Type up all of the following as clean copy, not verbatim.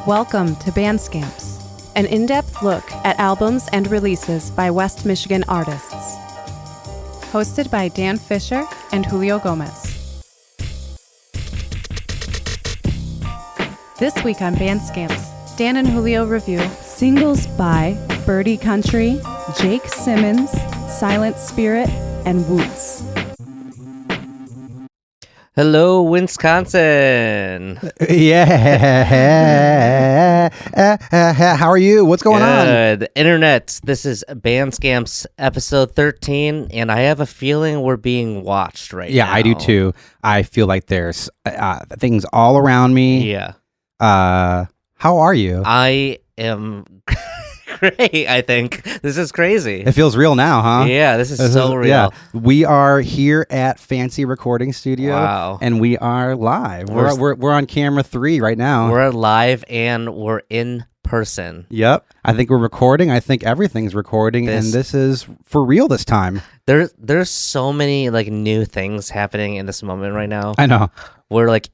Welcome to Band Scamps, an in-depth look at albums and releases by West Michigan artists. Hosted by Dan Fisher and Julio Gomez. This week on Band Scamps, Dan and Julio review singles by Birdie Country, Jake Simmons, Silent Spirit, and WOOT. Hello, Wisconsin. Yeah. How are you? What's going on? Good. Internet. This is Band Scamps episode 13, and I have a feeling we're being watched right now. Yeah, I do too. I feel like there's things all around me. Yeah. How are you? I am great, I think. This is crazy. It feels real now, huh? Yeah, this is so real. Yeah. We are here at Fancy Recording Studio. Wow. And we are live. We're on camera 3 right now. We're live and we're in person. Yep. I think we're recording. I think everything's recording, and this is for real this time. There's so many like new things happening in this moment right now. I know. We're like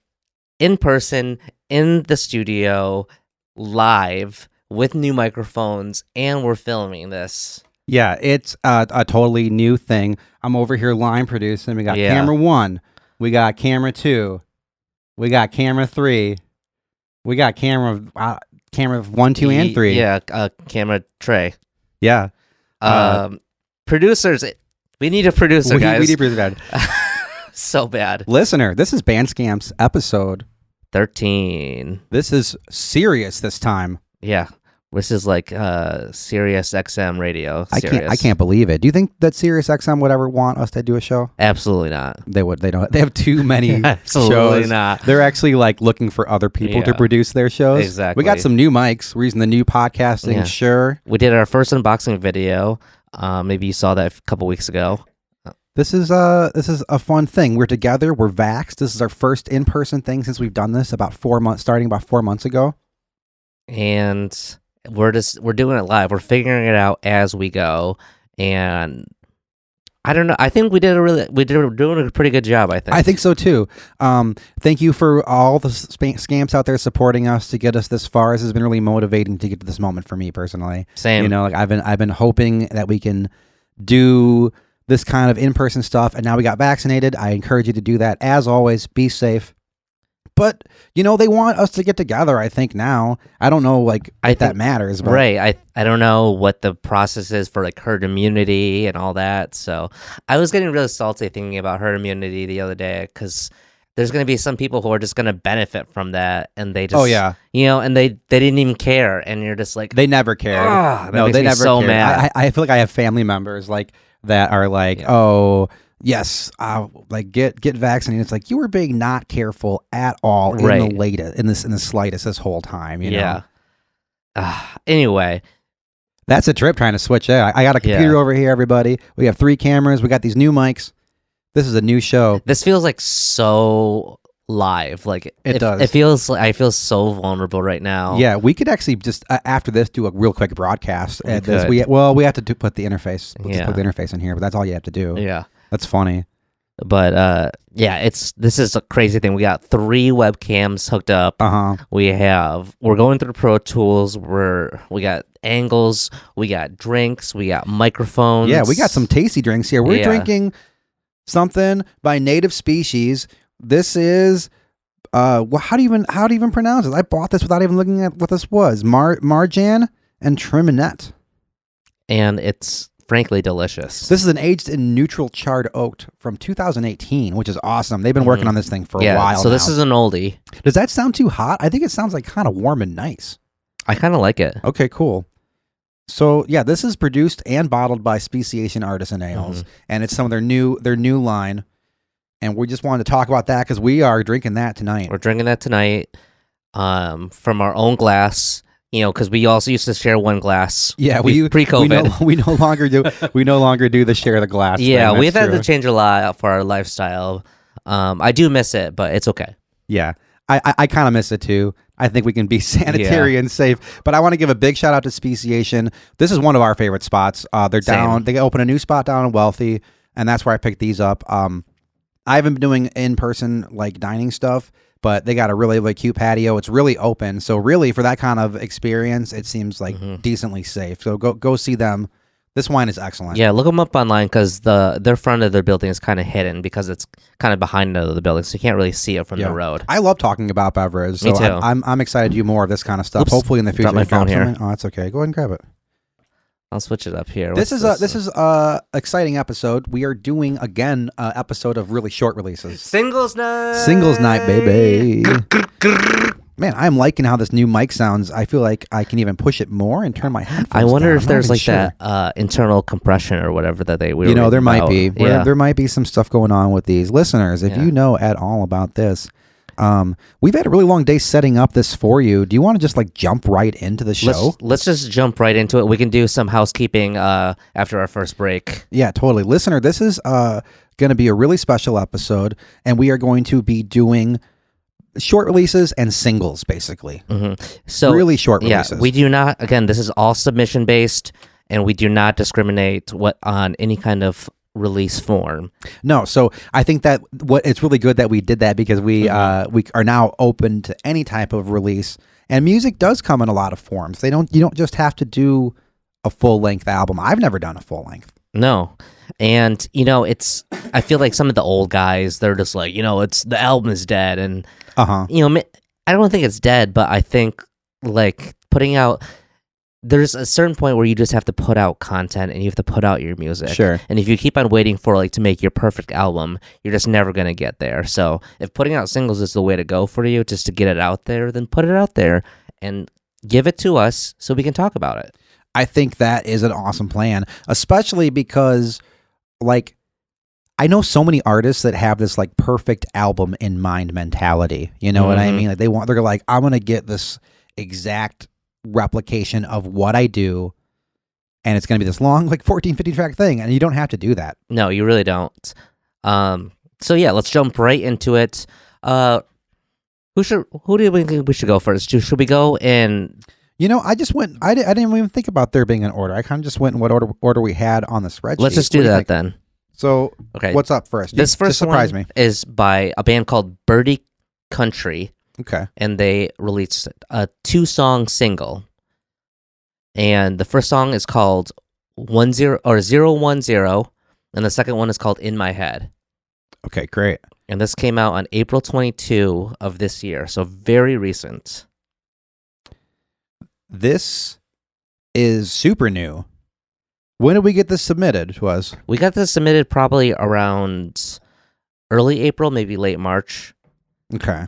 in person, in the studio, live, with new microphones, and we're filming this. Yeah, it's a totally new thing. I'm over here line producing. We got camera 1. We got camera 2. We got camera 3. We got camera 1, 2, and 3. Yeah, camera tray. Yeah. Producers. We need a producer, guys. We need a producer. So bad. Listener, this is Band Scamps episode 13. This is serious this time. Yeah. This is like Sirius XM radio. I can't believe it. Do you think that Sirius XM would ever want us to do a show? Absolutely not. They would. They don't. They have too many Absolutely shows. not. They're actually like looking for other people to produce their shows. Exactly. We got some new mics. We're using the new podcasting. Yeah. Sure. We did our first unboxing video. Maybe you saw that a couple weeks ago. This is a fun thing. We're together. We're vaxxed. This is our first in-person thing since we've done this starting about 4 months ago. And we're doing it live. We're figuring it out as we go, and I don't know. I think we're doing a pretty good job. I think so too. Thank you for all the scamps out there supporting us to get us this far. This has been really motivating to get to this moment for me personally. Same. You know, like I've been hoping that we can do this kind of in-person stuff, and now we got vaccinated. I encourage you to do that. As always, be safe. But, you know, they want us to get together, I think, now. I don't know, like, if that matters. But. Right. I don't know what the process is for, like, herd immunity and all that. So I was getting really salty thinking about herd immunity the other day because there's going to be some people who are just going to benefit from that. And they just, you know, and they didn't even care. And you're just like. They never cared. No, they never so cared. Mad. I feel like I have family members, like, that are like, yes, like get vaccinated. It's like you were being not careful at all in the slightest this whole time. You know. Anyway, that's a trip trying to switch it. I got a computer over here, everybody. We have 3 cameras. We got these new mics. This is a new show. This feels like so live. Like it does. It feels like I feel so vulnerable right now. Yeah, we could actually just after this do a real quick broadcast. We have to put the interface. Just put the interface in here, but that's all you have to do. Yeah. That's funny. But this is a crazy thing. We got 3 webcams hooked up. We're going through Pro Tools. We got angles, we got drinks, we got microphones. Yeah, we got some tasty drinks here. We're drinking something by Native Species. This is how do you even pronounce it? I bought this without even looking at what this was. Marjan and Triminette. And it's frankly delicious. This is an aged in neutral charred oak from 2018, which is awesome. They've been working on this thing for a while so now. This is an oldie. Does that sound too hot? I think it sounds like kind of warm and nice. I kind of like it. Okay, cool. So yeah, this is produced and bottled by Speciation Artisan Ales, and it's some of their new line. And we just wanted to talk about that because we are drinking that tonight. We're drinking that tonight from our own glass. You know, because we also used to share one glass. Yeah, pre-COVID. We no longer do. We no longer do the share the glass. Yeah, we've had to change a lot for our lifestyle. I do miss it, but it's okay. Yeah, I kind of miss it too. I think we can be sanitary and safe. But I want to give a big shout out to Speciation. This is one of our favorite spots. They're down. They open a new spot down in Wealthy, and that's where I picked these up. I haven't been doing in-person like dining stuff, but they got a really cute patio. It's really open. So really for that kind of experience, it seems like decently safe. So go see them. This wine is excellent. Yeah, look them up online because their front of their building is kind of hidden because it's kind of behind the building, so you can't really see it from the road. I love talking about beverage. So Me too. I'm excited to do more of this kind of stuff. Oops, Hopefully in the future. dropped my phone here. Oh, that's okay. Go ahead and grab it. I'll switch it up here. This is a exciting episode. We are doing again an episode of really short releases. Singles night. Singles night, baby. Man, I'm liking how this new mic sounds. I feel like I can even push it more and turn my headphones I wonder down. if I'm there's not like even sure. that internal compression or whatever that we were there might about. be. Yeah. There might be some stuff going on with these listeners. If you know at all about this, we've had a really long day setting up this for you. Do you want to just like jump right into the show? Let's just jump right into it. We can do some housekeeping after our first break. Yeah, totally. Listener, this is going to be a really special episode, and we are going to be doing short releases and singles, basically. So really short releases. Yeah, we do not. Again, this is all submission based, and we do not discriminate on any kind of release form. No, so I think that it's really good that we did that because we are now open to any type of release, and music does come in a lot of forms. You don't just have to do a full length album. I've never done a full length. No. And, I feel like some of the old guys, they're just like, it's the album is dead. And, I don't think it's dead, but I think like putting out, there's a certain point where you just have to put out content and you have to put out your music. Sure. And if you keep on waiting for to make your perfect album, you're just never going to get there. So if putting out singles is the way to go for you, just to get it out there, then put it out there and give it to us so we can talk about it. I think that is an awesome plan, especially because I know so many artists that have this like perfect album in mind mentality. You know what I mean? Like they're like, I'm going to get this exact replication of what I do, and it's going to be this long 14, 15 track thing, and you don't have to do that. No, you really don't. So yeah, let's jump right into it. Who do we think we should go first? Should we go in? I just went. I didn't even think about there being an order. I kind of just went in what order we had on the spreadsheet. Let's just do that then. So, okay, what's up first? This first surprise one me. is by a band called Birdie Country. Okay, and they released a 2-song single, and the first song is called 010, and the second one is called In My Head. Okay, great. And this came out on April 22 of this year, so very recent. This is super new. When did we get this submitted to us? We got this submitted probably around early April, maybe late March. Okay.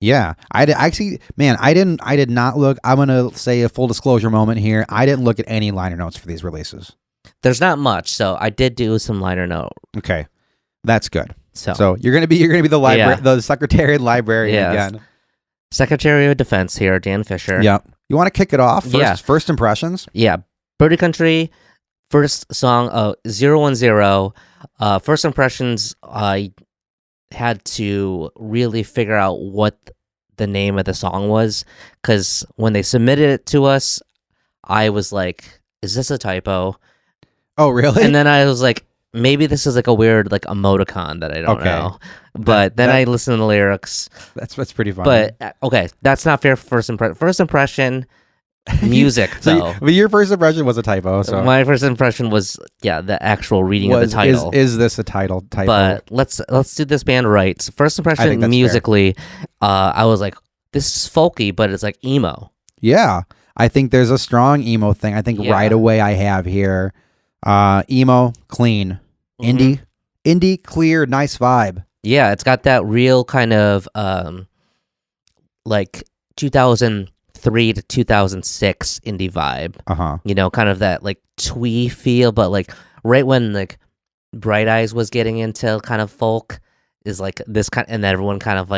Yeah, I did not look. I'm gonna say a full disclosure moment here. I didn't look at any liner notes for these releases. There's not much, so I did do some liner note. Okay, that's good. So you're gonna be the library, the secretary librarian again. Secretary of Defense here, Dan Fisher. Yep. You want to kick it off? First, Yeah. First impressions? Yeah. Birdie Country, first song, 010. First impressions, I had to really figure out what the name of the song was, because when they submitted it to us, I was like, is this a typo? Oh, really? And then I was like, maybe this is like a weird emoticon that I don't know. But then I listened to the lyrics. That's pretty funny. But okay, that's not fair for first impression. First impression, music though. But your first impression was a typo. So my first impression was the actual reading of the title. Is this a typo? But let's do this band right. So first impression musically, I was like, this is folky, but it's like emo. Yeah, I think there's a strong emo thing. I think right away I have here, emo, clean, indie, clear, nice vibe. Yeah, it's got that real kind of 2003 to 2006 indie vibe. Kind of that twee feel, but right when Bright Eyes was getting into kind of folk is this kind, and everyone kind of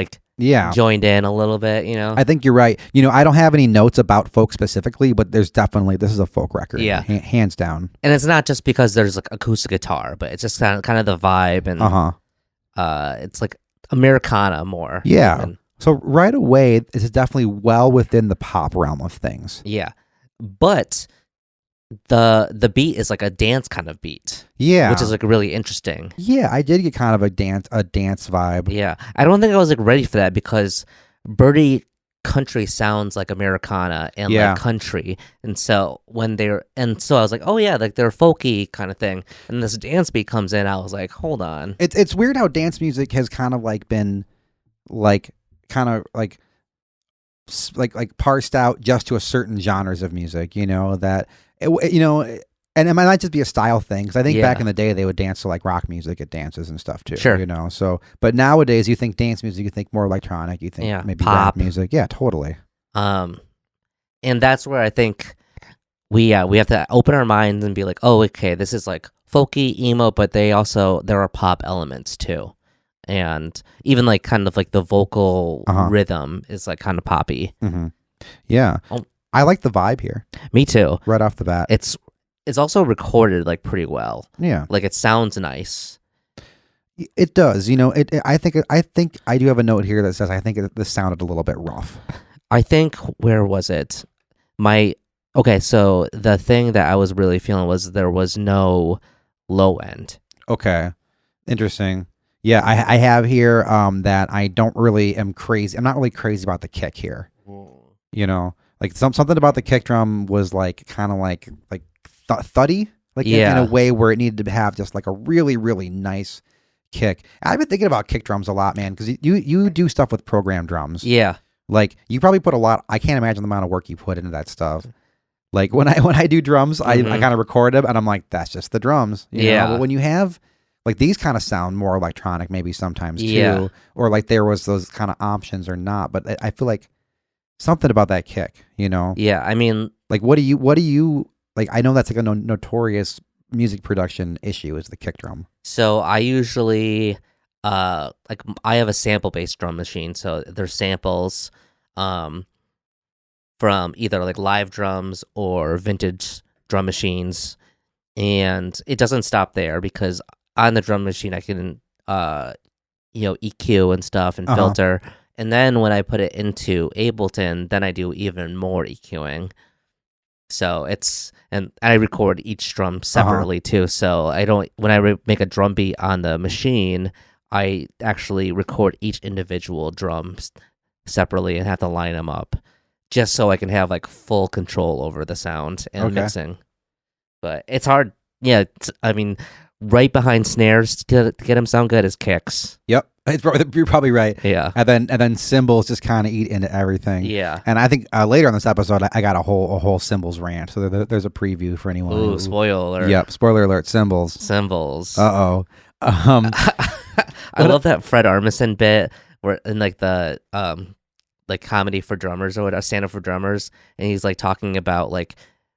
joined in a little bit. I think you're right. I don't have any notes about folk specifically, but there's definitely, this is a folk record. Yeah, hands down. And it's not just because there's acoustic guitar, but it's just kind of the vibe and it's Americana more. Yeah. So right away, this is definitely well within the pop realm of things. Yeah. But the beat is like a dance kind of beat, Yeah. which is like really interesting. Yeah, I did get kind of a dance vibe. Yeah, I don't think I was like ready for that because Birdie country sounds like Americana and Yeah. like country, and so I was like, oh yeah, like they're folky kind of thing, and this dance beat comes in, I was like, hold on. It's weird how dance music has kind of like been like kind of like parsed out just to a certain genres of music, that and it might not just be a style thing, because I think back in the day they would dance to like rock music at dances and stuff too. Sure. So but nowadays you think dance music, you think more electronic, you think maybe pop rap music. Yeah, totally. And that's where I think we have to open our minds and be like, oh, okay, this is like folky emo, but there are pop elements too. And even like kind of like the vocal rhythm is like kind of poppy. Mm-hmm. Yeah. I like the vibe here. Me too. Right off the bat. It's also recorded like pretty well. Yeah. Like it sounds nice. It does. I think I do have a note here that says I think this sounded a little bit rough. I think, where was it? So the thing that I was really feeling was there was no low end. Okay. Interesting. Yeah, I have here that I don't really am crazy. I'm not really crazy about the kick here. Like something about the kick drum was like kind of like thuddy, like in a way where it needed to have just like a really, really nice kick. I've been thinking about kick drums a lot, man, because you do stuff with programmed drums. Yeah. Like you probably put a lot. I can't imagine the amount of work you put into that stuff. Like when I do drums, I kind of record them and I'm like, that's just the drums. You know? But when you have like these kind of sound more electronic, maybe sometimes too, or like there was those kind of options or not. But I feel like something about that kick, Yeah, I mean, like what do you like? I know that's like a notorious music production issue is the kick drum. So I usually I have a sample based drum machine, so there's samples from either like live drums or vintage drum machines, and it doesn't stop there because on the drum machine I can EQ and stuff and filter, and then when I put it into Ableton, then I do even more EQing. So and I record each drum separately too. So I don't, when I make a drum beat on the machine, I actually record each individual drum separately and have to line them up just so I can have like full control over the sound and mixing. But it's hard. Yeah. I mean, right behind snares to get them sound good is kicks. Yep. You're probably right. Yeah. And then cymbals just kind of eat into everything. Yeah. And I think later on this episode, I got a whole cymbals rant. So there's a preview for anyone. Ooh, spoiler alert. Yep. Spoiler alert. Cymbals. Uh-oh. I love that Fred Armisen bit where in like the like comedy for drummers or whatever, stand up for drummers, and he's like talking about like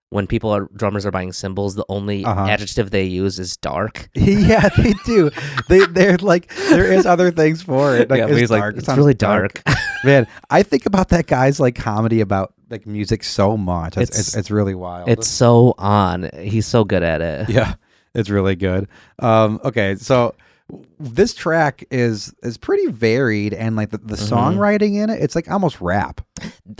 when drummers are buying cymbals, the only adjective they use is dark. Yeah, they do. They're like, there is other things for it. Like, yeah, he's dark. Like, it's really dark. Man, I think about that guy's like comedy about like music so much. It's really wild. It's so on. He's so good at it. Yeah, it's really good. Okay, so this track is pretty varied, and like the songwriting in it, it's like almost rap.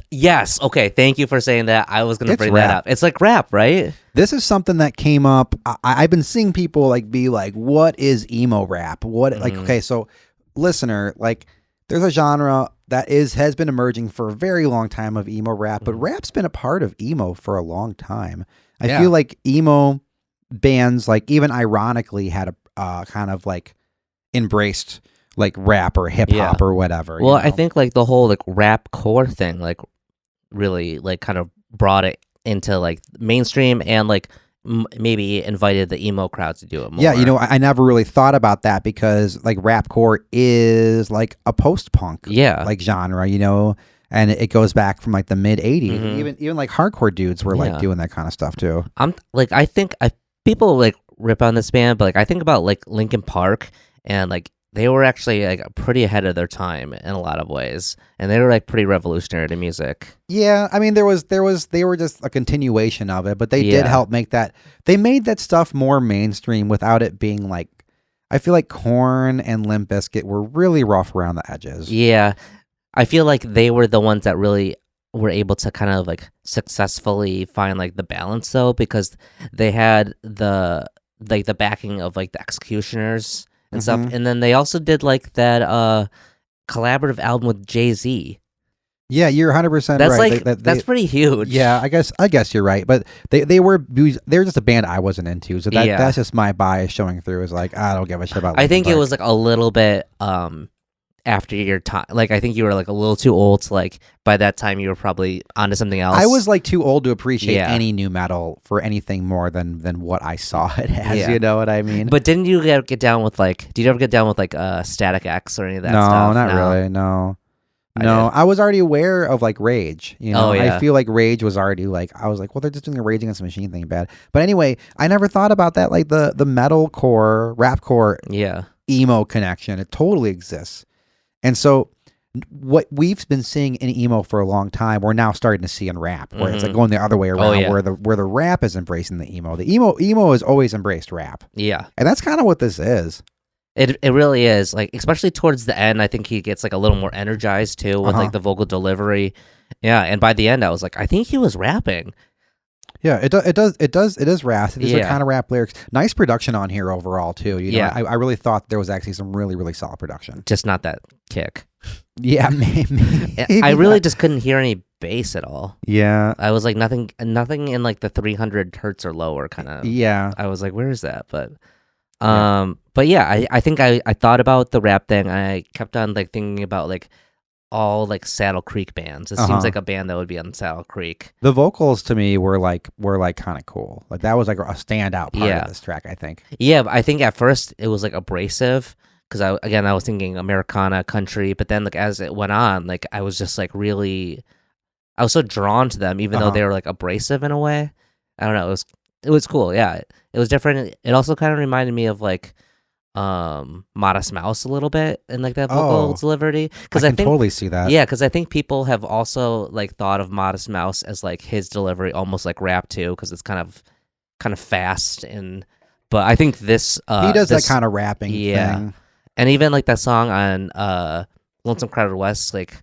Yes. Okay. Thank you for saying that. I was going to bring that up. It's like rap, right? This is something that came up. I've been seeing people like be like, "What is emo rap?" Like? Okay, so listener, like, there's a genre that has been emerging for a very long time of emo rap, but rap's been a part of emo for a long time. I feel like emo bands, like even ironically, had a kind of like embraced like rap or hip hop or whatever. Well, I think like the whole like rap core thing like really like kind of brought it into like mainstream and like maybe invited the emo crowd to do it more. Yeah, I never really thought about that because like rap core is like a post-punk like genre, and it goes back from like the mid 80s. Even like hardcore dudes were like doing that kind of stuff too. I'm like, I think people like rip on this band, but like I think about like Linkin Park, and like they were actually like pretty ahead of their time in a lot of ways, and they were like pretty revolutionary to music. Yeah, I mean they were just a continuation of it, but they did help make that. They made that stuff more mainstream without it being like. I feel like Korn and Limp Bizkit were really rough around the edges. Yeah, I feel like they were the ones that really were able to kind of like successfully find like the balance though, because they had the backing of like the Executioners and stuff, and then they also did like that collaborative album with Jay-Z. Yeah, you're 100% That's right. like that's pretty huge. Yeah, I guess you're right, but they're just a band I wasn't into, so that's just my bias showing through. Is like I don't give a shit about. I think Linkin it Park. was like a little bit after your time. Like I think you were like a little too old to like by that time you were probably onto something else. I was like too old to appreciate Yeah. any new metal for anything more than what I saw it as. Yeah. You know what I mean? But didn't you ever get down with like? Did you ever get down with like Static X or any of that no, stuff? not really. No. I No, did. I was already aware of like Rage. You know, Oh, yeah. I feel like Rage was already like I was like, well, they're just doing the Rage Against the Machine thing bad. But anyway, I never thought about that like the metalcore, rapcore, Yeah. emo connection. It totally exists. And so what we've been seeing in emo for a long time, we're now starting to see in rap, where it's like going the other way around, yeah. where the rap is embracing the emo. The emo has always embraced rap, Yeah. and that's kind of what this is. It really is, like, especially towards the end. I think he gets like a little more energized too with like the vocal delivery. Yeah, and by the end, I was like, I think he was rapping. Yeah, it is rap. These are Yeah. kind of rap lyrics. Nice production on here overall too. You know, Yeah. I really thought there was actually some really really solid production. Just not that kick. Yeah, maybe. I really just couldn't hear any bass at all. Yeah, I was like nothing in like the 300 hertz or lower kind of. yeah. I was like, where is that? But yeah, I think I thought about the rap thing. I kept on like thinking about like all like Saddle Creek bands. It seems like a band that would be on Saddle Creek. The vocals to me were like kind of cool. Like that was like a standout part of this track, I think. Yeah, but I think at first it was like abrasive because I was thinking Americana country, but then like as it went on, like I was just like really, I was so drawn to them, even though they were like abrasive in a way. I don't know. It was cool. Yeah, it was different. It also kind of reminded me of like Modest Mouse a little bit and like that vocal delivery because I I can think totally see that. yeah, because I think people have also like thought of Modest Mouse as like his delivery almost like rap too because it's kind of fast but I think this he does that kind of rapping thing. and even like that song on Lonesome Crowded West, like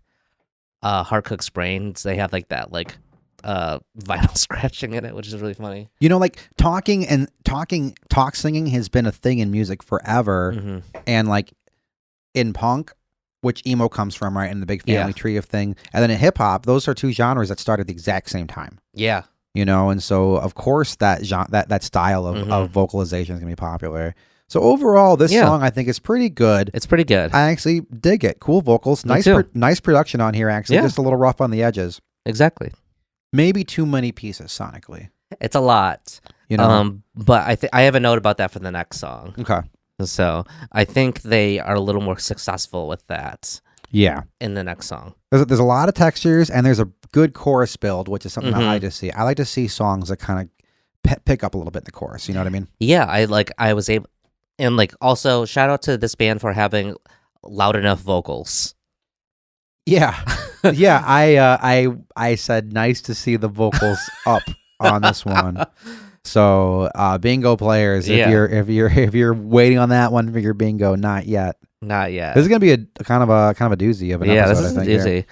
Heart Cook's Brains, they have like that like vinyl scratching in it, which is really funny. You know, like talk singing has been a thing in music forever, and like in punk, which emo comes from, right, in the big family tree of thing, and then in hip hop, those are two genres that started at the exact same time. Yeah, you know, and so of course that style of vocalization is gonna be popular. So overall, this song I think is pretty good. It's pretty good. I actually dig it. Cool vocals, nice production on here. Actually, just a little rough on the edges. Exactly. Maybe too many pieces sonically. It's a lot, you know. But I have a note about that for the next song. Okay. So I think they are a little more successful with that. Yeah. In the next song, there's a lot of textures and there's a good chorus build, which is something that I like to see. I like to see songs that kind of pick up a little bit in the chorus. You know what I mean? Yeah. I was able, and like also shout out to this band for having loud enough vocals. Yeah. Yeah, I said nice to see the vocals up on this one. So bingo players, if you're waiting on that one for your bingo, not yet. Not yet. This is gonna be a kind of a doozy of an episode. This is I think, a doozy.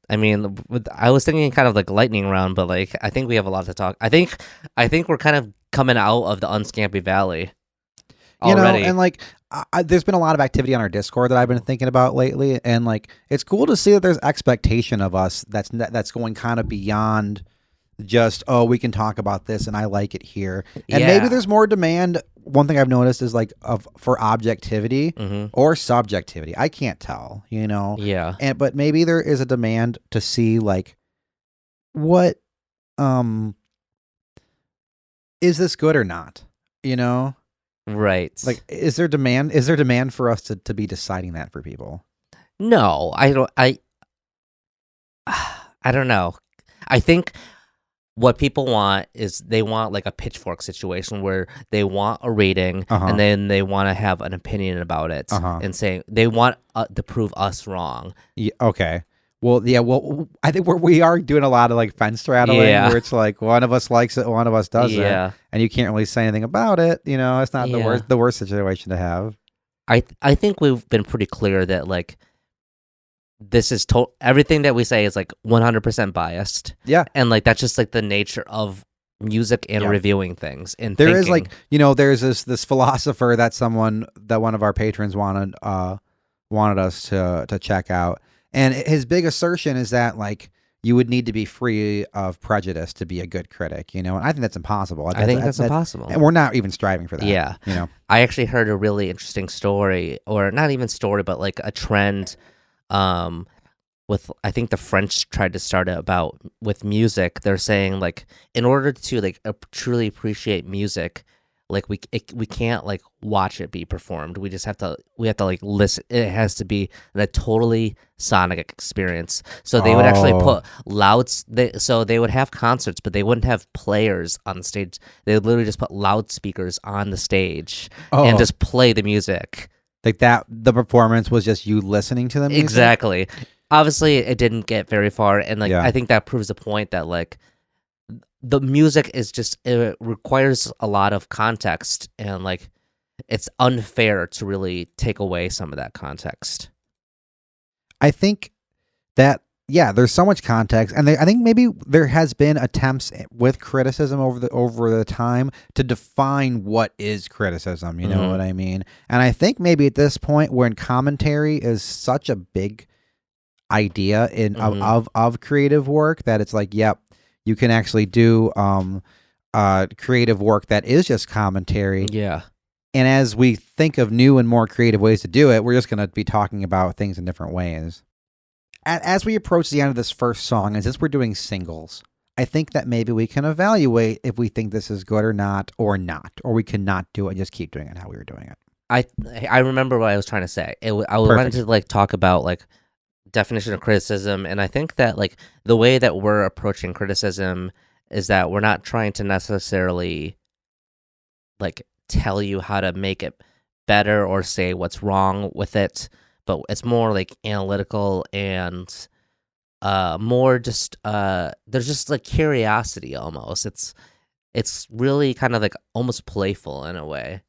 I mean, I was thinking kind of like lightning round, but like I think we have a lot to talk. I think we're kind of coming out of the Unscampy Valley already. You know, and like there's been a lot of activity on our Discord that I've been thinking about lately, and like it's cool to see that there's expectation of us that's going kind of beyond just we can talk about this and I like it here, and maybe there's more demand. One thing I've noticed is like for objectivity or subjectivity. I can't tell, you know. Yeah. But maybe there is a demand to see like what is this good or not, you know. Right. Like, is there demand for us to be deciding that for people? No, I don't know. I think what people want is they want like a pitchfork situation where they want a rating and then they want to have an opinion about it and say they want to prove us wrong. Yeah, okay. Well, yeah. Well, I think we are doing a lot of like fence straddling, where it's like one of us likes it, one of us doesn't, and you can't really say anything about it. You know, it's not the worst situation to have. I think we've been pretty clear that like this is everything that we say is like 100% biased. Yeah. And like that's just like the nature of music and reviewing things. And there is like, there's this philosopher that one of our patrons wanted us to check out. And his big assertion is that like you would need to be free of prejudice to be a good critic, and I think that's impossible. I think that's impossible. And we're not even striving for that. Yeah. I actually heard a really interesting story, or not even story, but like a trend with, I think the French tried to start it with music. They're saying like, in order to like truly appreciate music, like we can't like watch it be performed. We have to like listen. It has to be a totally sonic experience. So they would actually put so they would have concerts, but they wouldn't have players on the stage. They would literally just put loudspeakers on the stage and just play the music. Like that, the performance was just you listening to the music? Exactly. Obviously, it didn't get very far, and like I think that proves the point that like the music is just, it requires a lot of context, and like it's unfair to really take away some of that context. I think that there's so much context, and I think maybe there has been attempts with criticism over the time to define what is criticism. You know what I mean? And I think maybe at this point, when commentary is such a big idea of creative work, that it's like, yep, you can actually do creative work that is just commentary. Yeah. And as we think of new and more creative ways to do it, we're just going to be talking about things in different ways. As we approach the end of this first song, and since we're doing singles, I think that maybe we can evaluate if we think this is good or not, or we cannot do it and just keep doing it how we were doing it. I remember what I was trying to say. I wanted to like talk about like definition of criticism, and I think that like the way that we're approaching criticism is that we're not trying to necessarily like tell you how to make it better or say what's wrong with it, but it's more like analytical and more just there's just like curiosity almost. It's really kind of like almost playful in a way.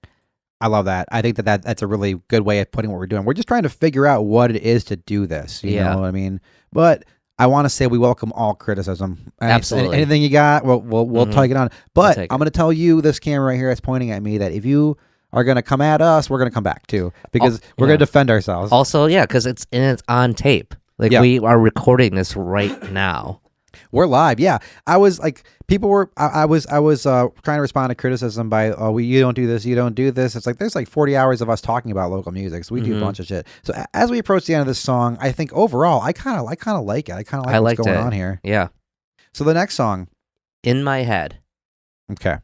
I love that. I think that's a really good way of putting what we're doing. We're just trying to figure out what it is to do this. You know what I mean? But I want to say we welcome all criticism. Absolutely. Anything you got, we'll take it on. But I'm going to tell you, this camera right here that's pointing at me, that if you are going to come at us, we're going to come back too, because we're going to defend ourselves. Also, because it's on tape. Like we are recording this right now. We're live. Yeah. I was like, people were, I was trying to respond to criticism by, you don't do this, you don't do this. It's like, there's like 40 hours of us talking about local music. So we do a bunch of shit. So as we approach the end of this song, I think overall, I kind of like it. I kind of like what's going on here. Yeah. So the next song. In My Head. Okay.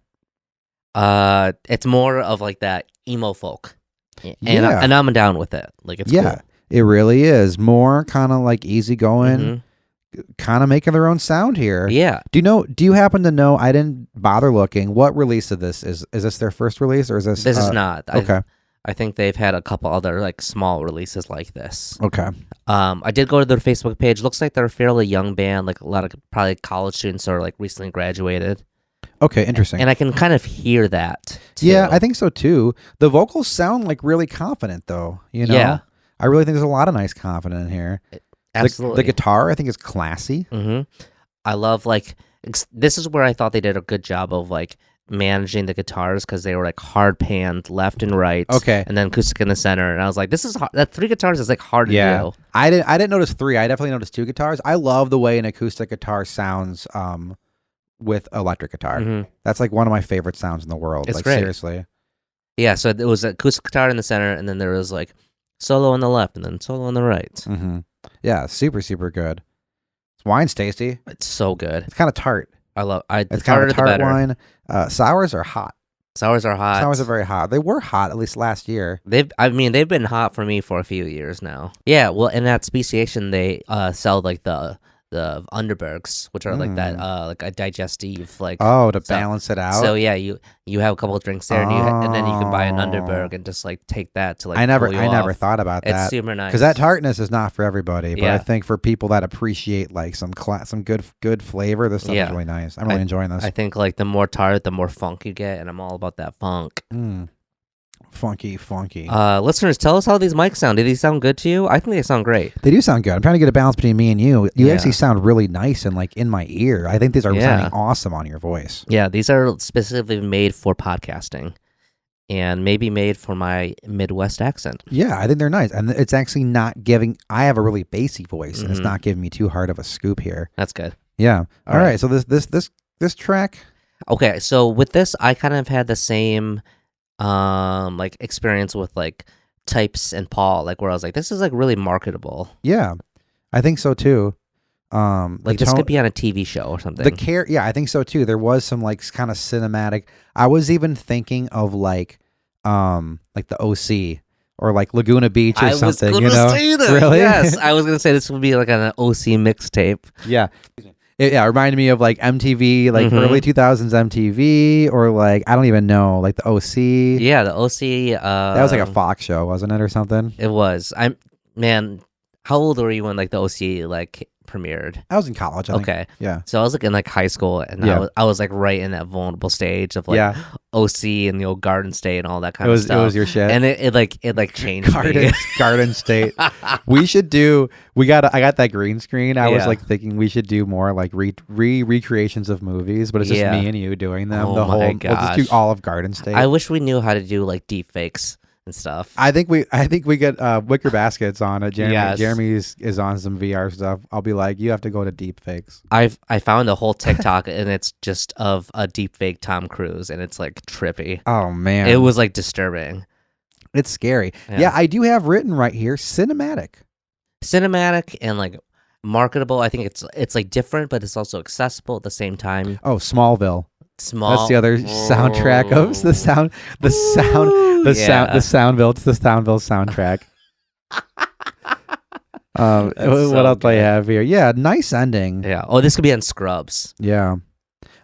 It's more of like that emo folk. And I'm down with it. Like it's cool. It really is. More kind of like easygoing. Kind of making their own sound here. Yeah. Do you happen to know, I didn't bother looking, what release of this is this their first release, or is this is not. Okay. I think they've had a couple other like small releases like this. Okay. I did go to their Facebook page. Looks like they're a fairly young band, like a lot of probably college students or like recently graduated. Okay, interesting. And I can kind of hear that too. Yeah, I think so too. The vocals sound like really confident though, Yeah. I really think there's a lot of nice confidence in here. Absolutely. The guitar, I think, is classy. I love, like, this is where I thought they did a good job of, like, managing the guitars, because they were, like, hard panned left and right. Okay. And then acoustic in the center. And I was like, this is hard. That 3 guitars is, like, hard to do. I didn't notice 3. I definitely noticed 2 guitars. I love the way an acoustic guitar sounds with electric guitar. That's, like, one of my favorite sounds in the world. It's like, great. Seriously. Yeah, so it was an acoustic guitar in the center, and then there was, like, solo on the left, and then solo on the right. Yeah, super, super good. Wine's tasty. It's so good. It's kind of tart. It's kind of a tart wine. Sours are hot. Sours are hot. Sours are very hot. They were hot, at least last year. They've been hot for me for a few years now. Yeah, well, in that speciation, they sell like the Underbergs, which are like that like a digestive, like to balance it out. So yeah, you have a couple of drinks there, and then you can buy an Underberg and just like take that to like. I never thought about that. It's super nice, because that tartness is not for everybody. But Yeah. I think for people that appreciate like some good flavor, this stuff is really nice. I'm really enjoying this. I think like the more tart, the more funk you get, and I'm all about that funk. Funky. Listeners, tell us how these mics sound. Do these sound good to you? I think they sound great. They do sound good. I'm trying to get a balance between me and you. You Yeah. actually sound really nice and like in my ear. I think these are Yeah. sounding awesome on your voice. Yeah, these are specifically made for podcasting and maybe made for my Midwest accent. Yeah, I think they're nice. And it's actually not giving, I have a really bassy voice and it's not giving me too hard of a scoop here. That's good. Yeah. All right. right. So this track. Okay, so with this, I kind of had the same like experience with like Types and Paul, like where I was like, this is like really marketable. Yeah, I think so too. Like this could be on a TV show or something. Yeah, I think so too. There was some like kind of cinematic. I was even thinking of like the OC or like Laguna Beach or something. I was gonna say that. Really? Yes, I was gonna say this would be like an OC mixtape. Yeah. It reminded me of like MTV, like early 2000s MTV, or like I don't even know, like the OC. Yeah, the OC. That was like a Fox show, wasn't it, or something? It was. Man, how old were you when like the OC like premiered? I was in college. I think. Okay. Yeah. So I was like in like high school, and I was like right in that vulnerable stage of like OC and the old Garden State and all that kind of stuff. It was your shit. And it changed me. Garden State. We should do. I got that green screen. I was like thinking we should do more like recreations of movies, but it's just me and you doing them. Oh my gosh. We'll just do all of Garden State. I wish we knew how to do like deep fakes and stuff. I think we get Wicker Baskets on it. Jeremy Yes. is on some VR stuff. I'll be like, you have to go to deep fakes. I found a whole TikTok and it's just of a deep fake Tom Cruise and it's like trippy. Oh man, It was like disturbing. it's scary. Yeah, I do have written right here cinematic And like marketable. I think it's like different, but it's also accessible at the same time. Oh, Smallville. Small. That's the other soundtrack of the Soundville. It's the Soundville soundtrack. What else do I have here? Yeah, nice ending. Yeah. Oh, this could be on Scrubs. Yeah.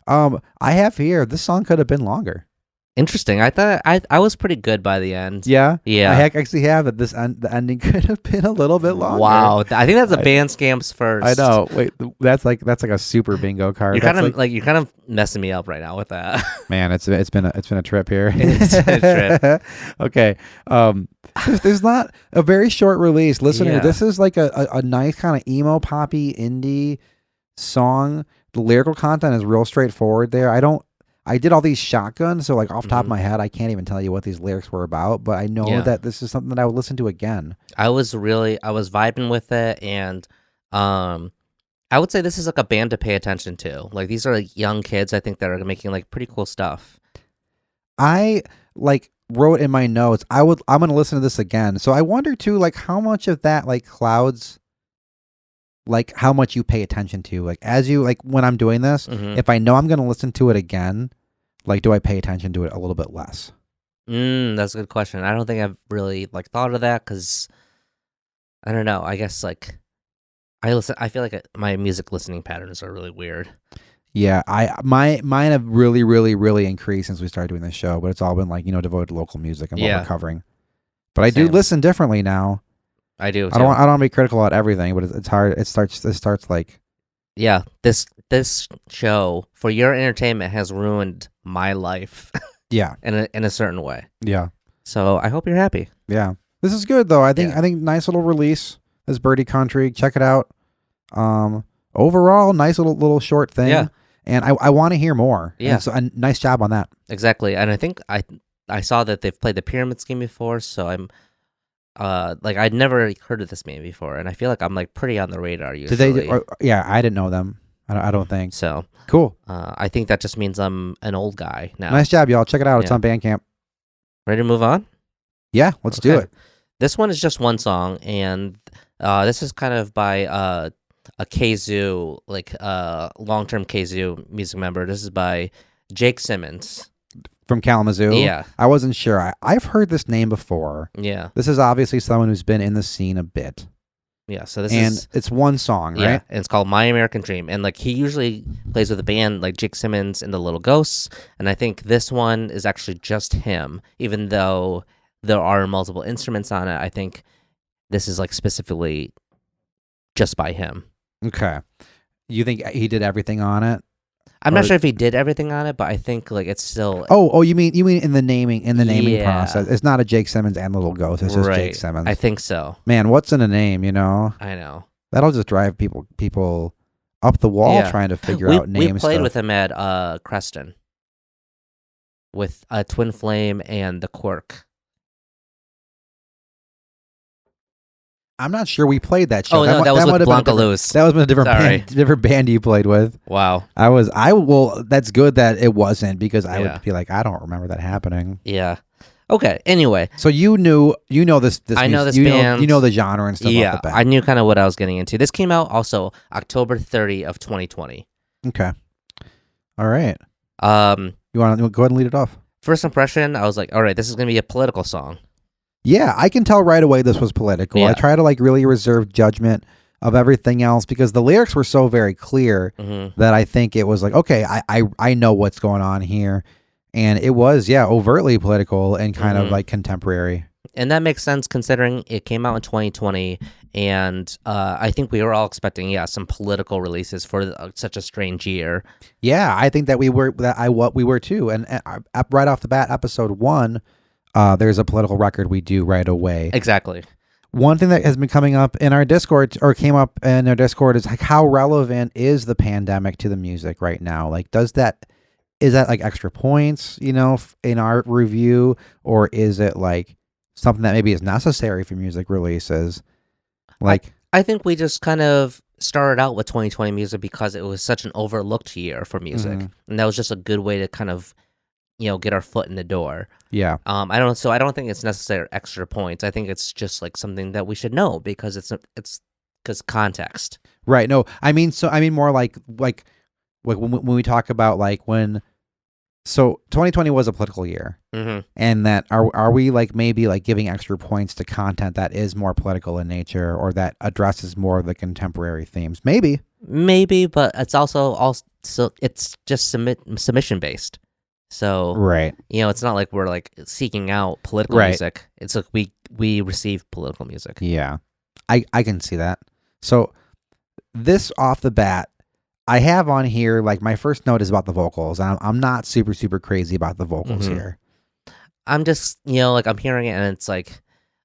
I have here. This song could have been longer. Interesting. I thought I was pretty good by the end. Yeah. Yeah. I actually have it. The ending could have been a little bit longer. Wow. I think that's a band scams first. I know. Wait, that's like a super bingo card. You're kind of messing me up right now with that. Man, it's been a trip here. It's been a trip. Okay. There's not a very short release. Listener, Yeah. this is like a nice kind of emo poppy indie song. The lyrical content is real straightforward there. I did all these shotguns, so like off the top of my head, I can't even tell you what these lyrics were about, but I know that this is something that I would listen to again. I was vibing with it, and I would say this is like a band to pay attention to. Like these are like young kids, I think, that are making like pretty cool stuff. I like wrote in my notes, I'm gonna listen to this again. So I wonder too, like how much of that like clouds like how much you pay attention to. Like as you like when I'm doing this, if I know I'm gonna listen to it again, like do I pay attention to it a little bit less? That's a good question. I don't think I've really like thought of that because I don't know. I guess like I feel like my music listening patterns are really weird. Yeah, mine have really, really, really increased since we started doing this show, but it's all been like, devoted to local music and what we're covering. But I do listen differently now. I do. I don't want to be critical about everything, but it's hard. It starts like, yeah. This show for your entertainment has ruined my life. Yeah, in a certain way. Yeah. So I hope you're happy. Yeah, this is good though. I think nice little release. This Birdie Country, check it out. Overall, nice little short thing. Yeah. And I want to hear more. Yeah. So a nice job on that. Exactly. And I think I saw that they've played the Pyramid Scheme before, so I'm like I'd never heard of this band before, and I feel like I'm like pretty on the radar usually. Did they? Yeah, I didn't know them. I don't think so. Cool. I think that just means I'm an old guy now. Nice job, y'all. Check it out. It's on Bandcamp. Ready to move on? Yeah, let's do it. This one is just one song, and this is kind of by a Kazoo, like long-term Kazoo music member. This is by Jake Simmons from Kalamazoo. Yeah, I wasn't sure. I've heard this name before. Yeah, this is obviously someone who's been in the scene a bit. Yeah, so it's one song, right? Yeah, and it's called My American Dream. And like he usually plays with a band like Jake Simmons and the Little Ghosts, and I think this one is actually just him, even though there are multiple instruments on it. I think this is like specifically just by him. Okay. You think he did everything on it? I'm not sure if he did everything on it, but I think like it's still. Oh, you mean in the naming Yeah. process? It's not a Jake Simmons and Little Ghost. It's just Jake Simmons. I think so. Man, what's in a name? You know, I know. that'll just drive people up the wall trying to figure out names. We played with him at Creston with Twin Flame and the Quirk. I'm not sure we played that show. Oh no, that was with Blanca Luz. That was a different band you played with. Wow. Well, that's good that it wasn't, because I would be like, I don't remember that happening. Yeah. Okay. Anyway, so you know this. I know this band. You know the genre and stuff. Yeah, off the bat. I knew kind of what I was getting into. This came out also October 30 of 2020. Okay. All right. You want to go ahead and lead it off? First impression, I was like, all right, this is gonna be a political song. Yeah, I can tell right away this was political. Yeah. I try to like really reserve judgment of everything else, because the lyrics were so very clear that I think it was like, okay, I know what's going on here. And it was, overtly political and kind of like contemporary. And that makes sense considering it came out in 2020, and I think we were all expecting, some political releases for such a strange year. Yeah, I think that we were too. And right off the bat, episode 1, there's a political record we do right away. Exactly. One thing that has been coming up in our Discord, or came up in our Discord, is like, how relevant is the pandemic to the music right now? Like, is that like extra points, in our review, or is it like something that maybe is necessary for music releases? Like, I think we just kind of started out with 2020 music because it was such an overlooked year for music, and that was just a good way to kind of, get our foot in the door. Yeah. I don't think it's necessary extra points. I think it's just like something that we should know because it's because context. Right. No, I mean more like when we talk about like so 2020 was a political year, and that are we like maybe like giving extra points to content that is more political in nature, or that addresses more of the contemporary themes? Maybe, but it's also it's just submission based. So right, it's not like we're like seeking out political music. It's like we receive political music. Yeah, I can see that. So this off the bat, I have on here, like, my first note is about the vocals. I'm not super, super crazy about the vocals here. I'm just, like, I'm hearing it and it's like,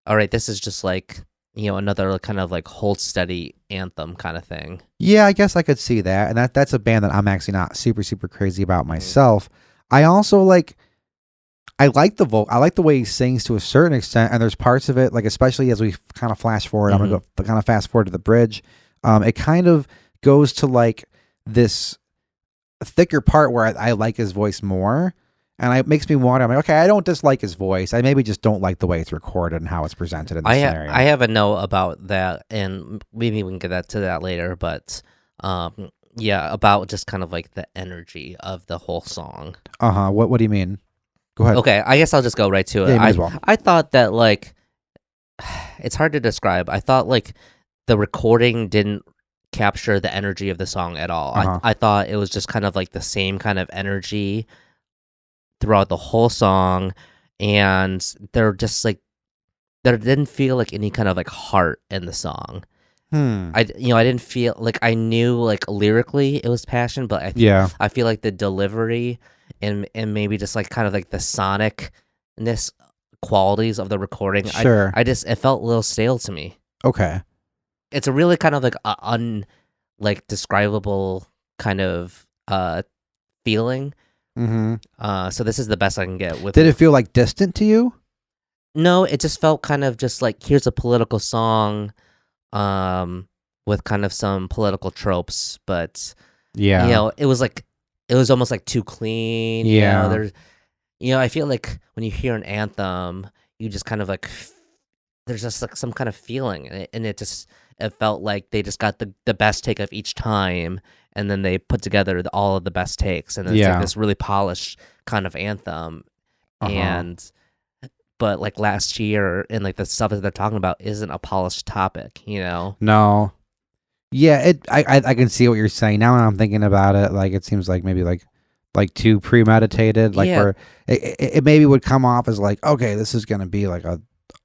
all right, this is just like, another kind of like hold steady anthem kind of thing. Yeah, I guess I could see that. And that's a band that I'm actually not super, super crazy about myself. I also I like the way he sings to a certain extent. And there's parts of it, like, especially as we kind of flash forward, I'm going to go kind of fast forward to the bridge. It kind of goes to like this thicker part where I like his voice more, and it makes me wonder. I'm like, okay, I don't dislike his voice. I maybe just don't like the way it's recorded and how it's presented in the scenario. I have a note about that, and maybe we can get to that later. But about just kind of like the energy of the whole song. What do you mean? Go ahead. Okay, I guess I'll just go right to it. Yeah, you may as well. I thought that like it's hard to describe. I thought like the recording didn't capture the energy of the song at all. I thought it was just kind of like the same kind of energy throughout the whole song, and there didn't feel like any kind of like heart in the song. I didn't feel like, I knew like lyrically it was passion, but I feel like the delivery and maybe just like kind of like the sonicness qualities of the recording, sure, it felt a little stale to me. Okay. It's a really kind of like describable kind of feeling. So this is the best I can get with. Did it feel like distant to you? No, it just felt kind of just like, here's a political song, with kind of some political tropes, but it was almost like too clean. I feel like when you hear an anthem, you just kind of like, there's just like some kind of feeling, and it felt like they just got the best take of each time, and then they put together all of the best takes, and it's like this really polished kind of anthem. But like last year, and like the stuff that they're talking about isn't a polished topic, No. Yeah, I can see what you're saying now when I'm thinking about it. Like, it seems like maybe like too premeditated, like where it maybe would come off as like, okay, this is gonna be like a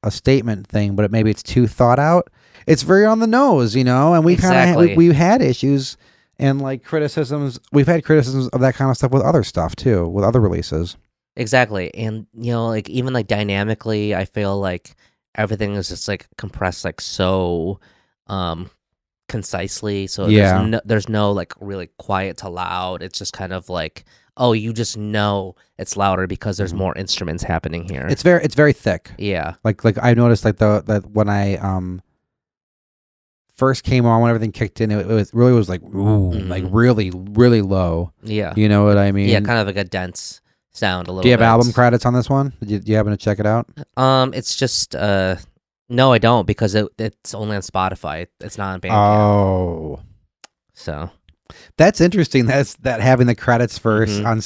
statement thing, but maybe it's too thought out. It's very on the nose, and we kind of we've had issues and like criticisms. We've had criticisms of that kind of stuff with other stuff too, with other releases. Exactly. And like even like dynamically, I feel like everything is just like compressed like so concisely. So there's no like really quiet to loud. It's just kind of like, oh, you just know it's louder because there's more instruments happening here. It's very thick. Yeah. Like I noticed like that when I first came on, when everything kicked in, it was like ooh, like really low. Yeah. You know what I mean? Yeah, kind of like a dense sound a little bit. Do you have album credits on this one? Did you happen to check it out? It's just no, I don't, because it's only on Spotify. It's not on Bandcamp. Oh. So that's interesting. That having the credits first on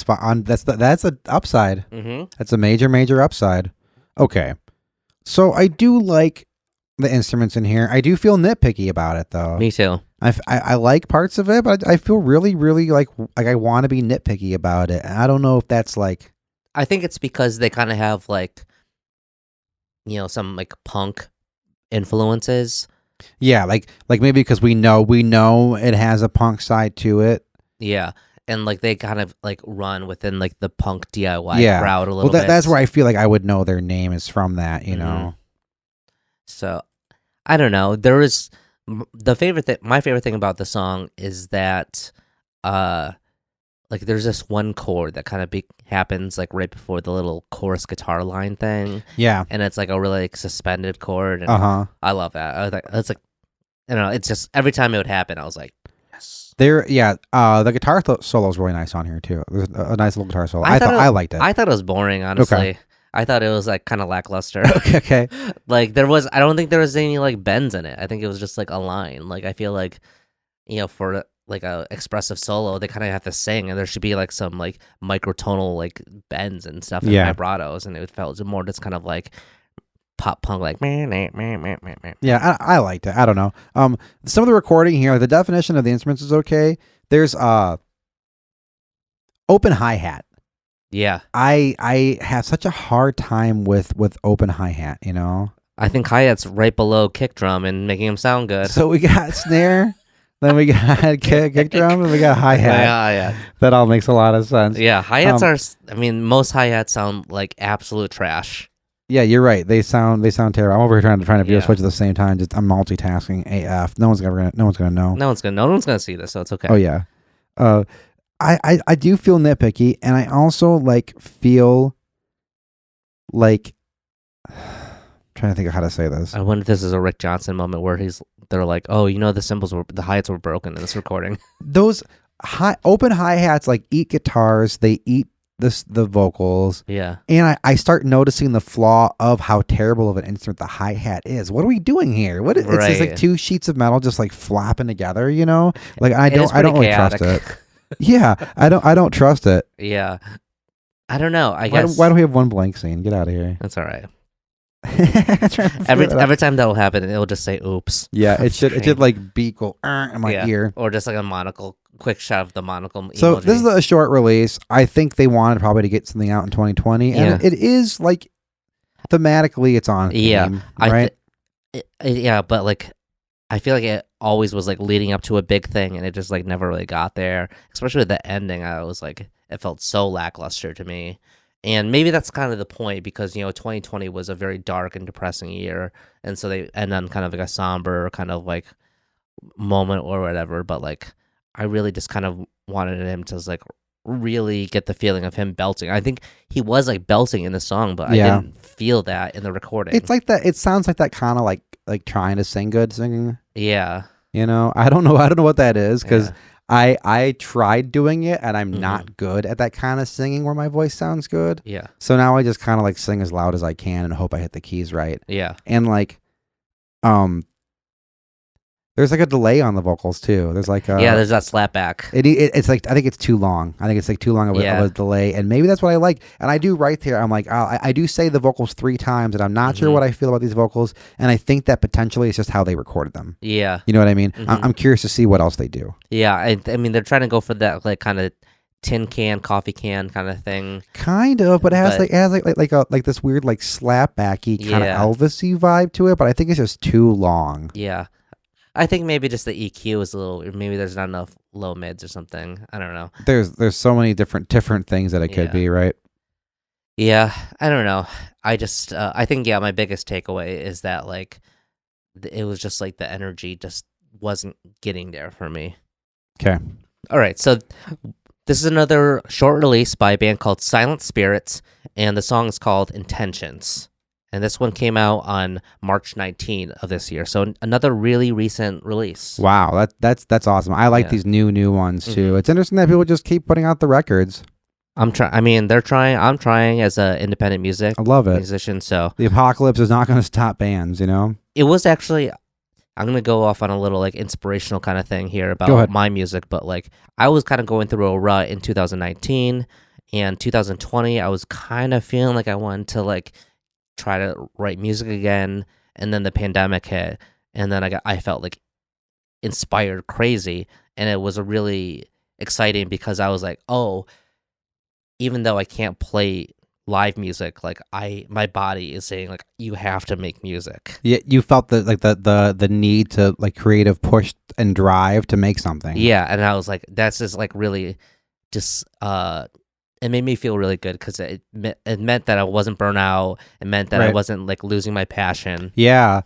that's an upside. Mm-hmm. That's a major upside. Okay. So I do like the instruments in here. I do feel nitpicky about it though. Me too. I like parts of it, but I feel really like I want to be nitpicky about it. And I don't know if that's like. I think it's because they kind of have like, some like punk influences. Yeah, like maybe because we know it has a punk side to it. Yeah, and like they kind of like run within like the punk DIY crowd a little bit. That's where I feel like I would know their name is from that, know. So, I don't know. There is my favorite thing about the song is that, like there's this one chord that kind of happens like right before the little chorus guitar line thing. Yeah, and it's like a really like suspended chord. And I love that. I was like, it's like, it's just every time it would happen, I was like, yes. The guitar solo is really nice on here too. There's a nice little guitar solo. I liked it. I thought it was boring, honestly. Okay. I thought it was like kind of lackluster. Okay. Like I don't think there was any like bends in it. I think it was just like a line. Like I feel like, for like a expressive solo, they kind of have to sing, and there should be like some like microtonal like bends and stuff and vibratos, and it felt more just kind of like pop punk, like yeah. I liked it. I don't know. Some of the recording here, the definition of the instruments is okay. There's open hi-hat. Yeah, I have such a hard time with open hi-hat. I think hi-hat's right below kick drum and making them sound good. So we got snare. Then we got kick drum, and we got hi-hat. Yeah. That all makes a lot of sense. Yeah, hi-hats are. I mean, most hi-hats sound like absolute trash. Yeah, you're right. They sound terrible. I'm over here trying to do a switch at the same time. Just I'm multitasking AF. No one's gonna know. No one's gonna see this, so it's okay. Oh yeah. I do feel nitpicky, and I also like feel like. Trying to think of how to say this. I wonder if this is a Rick Johnson moment where they're like, oh, the hi-hats were broken in this recording. Those open hi-hats like eat guitars, they eat the vocals. Yeah. And I start noticing the flaw of how terrible of an instrument the hi-hat is. What are we doing here? It's just like two sheets of metal just like flopping together, Like I don't really trust it. Yeah, I don't trust it. Yeah. I don't know. I guess why don't we have one blank scene? Get out of here. That's all right. Every time that'll happen, it'll just say "oops." Yeah, it should like beep go in my ear, or just like a monocle, quick shot of the monocle. So emoji. This is a short release. I think they wanted probably to get something out in 2020, and it is like thematically it's on theme, right? But like I feel like it always was like leading up to a big thing, and it just like never really got there. Especially with the ending, I was like, it felt so lackluster to me. And maybe that's kind of the point, because 2020 was a very dark and depressing year, and so they end on kind of like a somber kind of like moment or whatever. But like, I really just kind of wanted him to like really get the feeling of him belting. I think he was like belting in the song, but I didn't feel that in the recording. It's like that. It sounds like that kind of like trying to sing good singing. Yeah. I don't know what that is, because I tried doing it, and I'm not good at that kind of singing where my voice sounds good. Yeah. So now I just kind of like sing as loud as I can and hope I hit the keys right. Yeah. And like, there's like a delay on the vocals too. There's like there's that slap back. It's like, I think it's too long. I think it's like too long of a delay, and maybe that's what I like. And I do right there. I'm like, I do say the vocals 3 times, and I'm not sure what I feel about these vocals. And I think that potentially it's just how they recorded them. Yeah, you know what I mean. I'm curious to see what else they do. Yeah, I mean they're trying to go for that like kind of tin can, coffee can kind of thing. Kind of, but it has like this weird like slapbacky kind of Elvis-y vibe to it. But I think it's just too long. Yeah. I think maybe just the EQ is a little. Maybe there's not enough low mids or something. I don't know. There's so many different things that it could Yeah. be, right? Yeah, I don't know. I just I think my biggest takeaway is that like it was just like the energy just wasn't getting there for me. Okay. All right, so this is another short release by a band called Silent Spirits, and the song is called Intentions. And this one came out on March 19 of this year, so another really recent release. Wow, that's awesome. I like Yeah. these new ones too. Mhm. It's interesting that people just keep putting out the records. I'm trying. I mean, they're trying. I'm trying as an independent I love it. musician. So The apocalypse is not going to stop bands, you know? it was actually. I'm gonna go off on a little like inspirational kind of thing here Go ahead. about my music, but like I was kind of going through a rut in 2019 and 2020. I was kind of feeling like I wanted to like try to write music again, and then the pandemic hit, and then I felt like inspired crazy, and it was a really exciting because I was like, oh, even though I can't play live music, like my body is saying like you have to make music. Yeah, you felt the need to like creative push and drive to make something. Yeah, and I was like, that's just like really just it made me feel really good because it meant that I wasn't burnt out. It meant that I Right. wasn't like losing my passion. Yeah.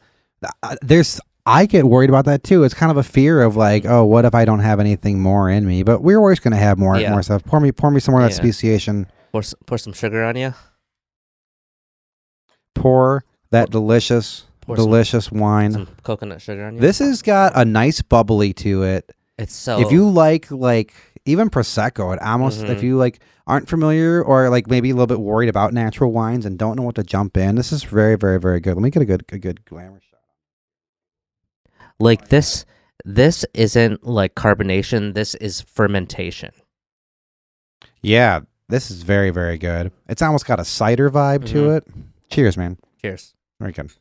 I get worried about that too. It's kind of a fear of like, oh, what if I don't have anything more in me? But we're always going to have more Yeah. stuff. Pour me some more of that Yeah. speciation. Pour some sugar on you. Pour that delicious Pour some- wine. Some coconut sugar on you. This has got a nice bubbly to it. It's so. If you like even prosecco, it almost if Mhm. you like aren't familiar or like maybe a little bit worried about natural wines and don't know what to jump in, this is very, very, very good. Let me get a good glamour shot. like this isn't like carbonation. This is fermentation. Yeah, this is very, very good. It's almost got a cider vibe to Mhm. it. Cheers, man. Cheers. Very good.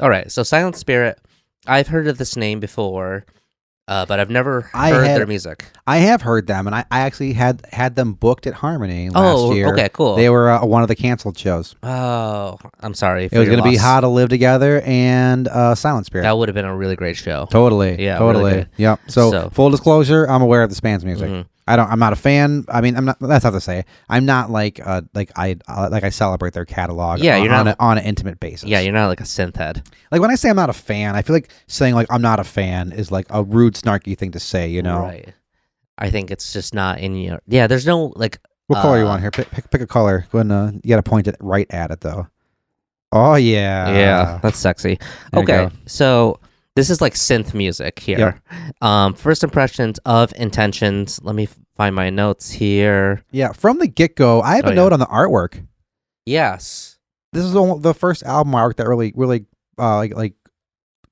All right, so Silent Spirit. I've heard of this name before, but I've never I heard had- their music. I have heard them, and I actually had them booked at Harmony last year. Okay, cool. They were one of the canceled shows. Oh, I'm sorry. It was going to be How to Live Together and Silent Spirit. That would have been a really great show. Totally. Yeah, Totally. really good. Yep. So, So- full disclosure, I'm aware of this band's music. Mhm. I'm not a fan. I mean, I'm not. That's not to say. I'm not like I celebrate their catalog. Yeah, you're not- on an intimate basis. Yeah, you're not like a synth head. Like when I say I'm not a fan, I feel like saying like I'm not a fan is like a rude, snarky thing to say. You know. Right. I think it's just not in your. Yeah, there's no like. What color you want here? Pick a color. Go ahead and you got to point it right at it though. Oh yeah. Yeah, that's sexy. There you Okay, go. so this is like synth music here. First impressions of Intentions. Let me find my notes here. Yeah. From the get go, I have a Oh, note on the artwork. Yes. This is the first album art that really like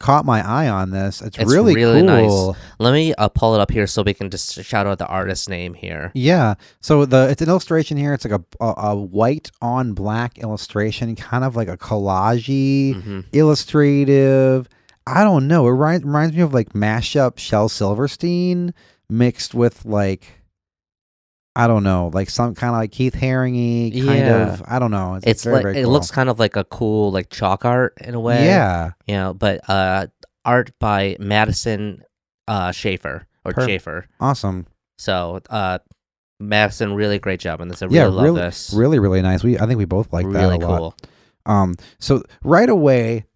caught my eye on this. It's really really cool. nice. Let me pull it up here so we can just shout out the artist's name here. Yeah. So it's an illustration here. It's like a white on black illustration, kind of like a collage-y, Mhm. illustrative. I don't know. It reminds me of like mashup Shel Silverstein mixed with like I don't know, like some kind of like Keith Haring-y kind Yeah. of. I don't know. It's very, like very it cool. looks kind of like a cool like chalk art in a way. Yeah. You know, but art by Madison Schaefer or Per- Schaefer. Awesome. So Madison, really great job on this. I really love this. Really, really nice. I think we both like that Really a lot. cool. So right away,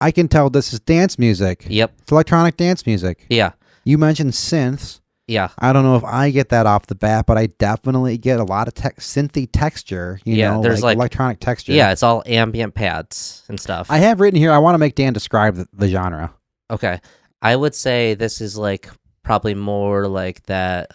I can tell this is dance music. Yep. It's electronic dance music. Yeah. You mentioned synths. Yeah. I don't know if I get that off the bat, but I definitely get a lot of synthy texture. Yeah, know, there's like- electronic texture. Yeah. It's all ambient pads and stuff. I have written here. I want to make Dan describe the genre. Okay. I would say this is like probably more like that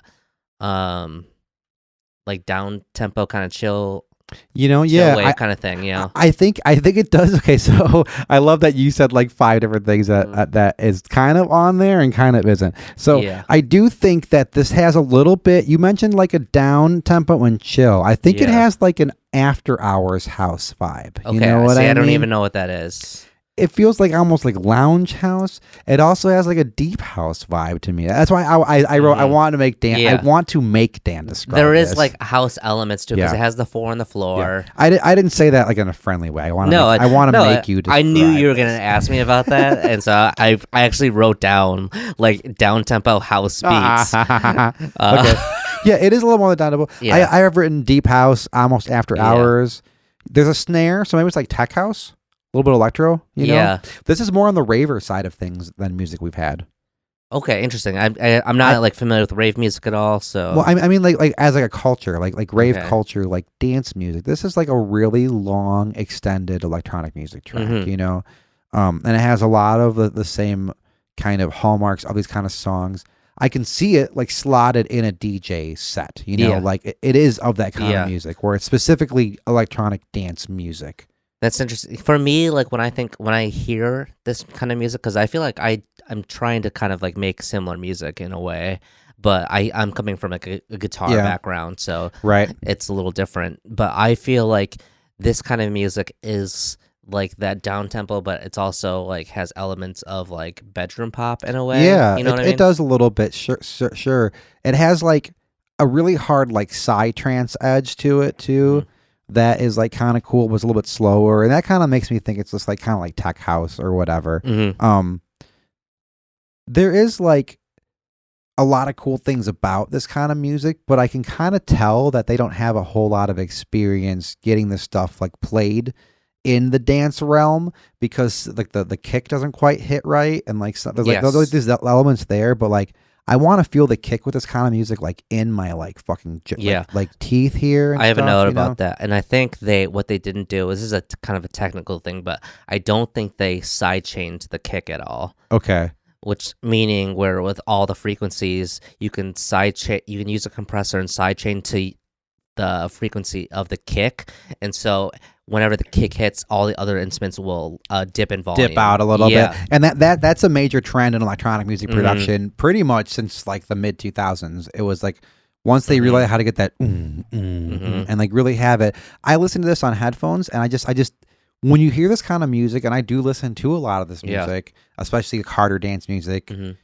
like down tempo kind of chill Yeah. wave kind of thing, you know. I think it does. Okay, so I love that you said like 5 different things that that is kind of on there and kind of isn't. So Yeah. I do think that this has a little bit. You mentioned like a down tempo and chill. I think it Yeah. has like an after hours house vibe. Okay. You know what see, I I don't mean? even know what that is. it feels like almost like lounge house. It also has like a deep house vibe to me. That's why I wrote I want to make Dan. Yeah. I want to make Dan describe. There is this. like house elements too, because Yeah. it has the 4 on the floor. I didn't say that like in a friendly way. I want to. No, I want to no, make you. I knew you were describe gonna ask me about that, and so I actually wrote down like down tempo house beats. Okay. Yeah, it is a little more down tempo. Yeah. I have written deep house, almost after Yeah. hours. There's a snare, so maybe it's like tech house, a little bit of electro. You know, Yeah. this is more on the raver side of things than music we've had. Okay, interesting. I'm not like familiar with rave music at all, so Well, I mean, like as like a culture, like rave Okay. culture, like dance music. This is like a really long, extended electronic music track, Mhm. you know, and it has a lot of the same kind of hallmarks of these kind of songs. I can see it like slotted in a DJ set, you know, Yeah. like it is of that kind Yeah. of music where it's specifically electronic dance music. that's interesting. For me, like when I hear this kind of music, because I feel like I'm trying to kind of like make similar music in a way, but I'm coming from like a guitar Yeah. background, so Right. it's a little different. But I feel like this kind of music is like that down tempo, but it's also like has elements of like bedroom pop in a way. Yeah, you know what I mean? it does a little bit. Sure. It has like a really hard like psytrance edge to it too. That is like kind of cool, but it's a little bit slower, and that kind of makes me think it's just like kind of like tech house or whatever. Mm-hmm. There is like a lot of cool things about this kind of music, but I can kind of tell that they don't have a whole lot of experience getting this stuff like played in the dance realm, because like the kick doesn't quite hit right, and like there's like Yes. these elements there, but like I want to feel the kick with this kind of music like in my like fucking Yeah. like teeth here. And I have a stuff, note you know? about that, and I think what they didn't do is, this is a kind of a technical thing, but I don't think they sidechained the kick at all. Okay. Which meaning where with all the frequencies you can you can use a compressor and sidechain to the frequency of the kick, and so whenever the kick hits, all the other instruments will dip in volume, Dip out a little Yeah. bit, and that's a major trend in electronic music Mhm. production, pretty much since like the mid 2000s. It was like once they Mhm. realized how to get that and like really have it. I listened to this on headphones, and I just when you hear this kind of music, and I do listen to a lot of this Yeah. music, especially harder dance music. Mhm.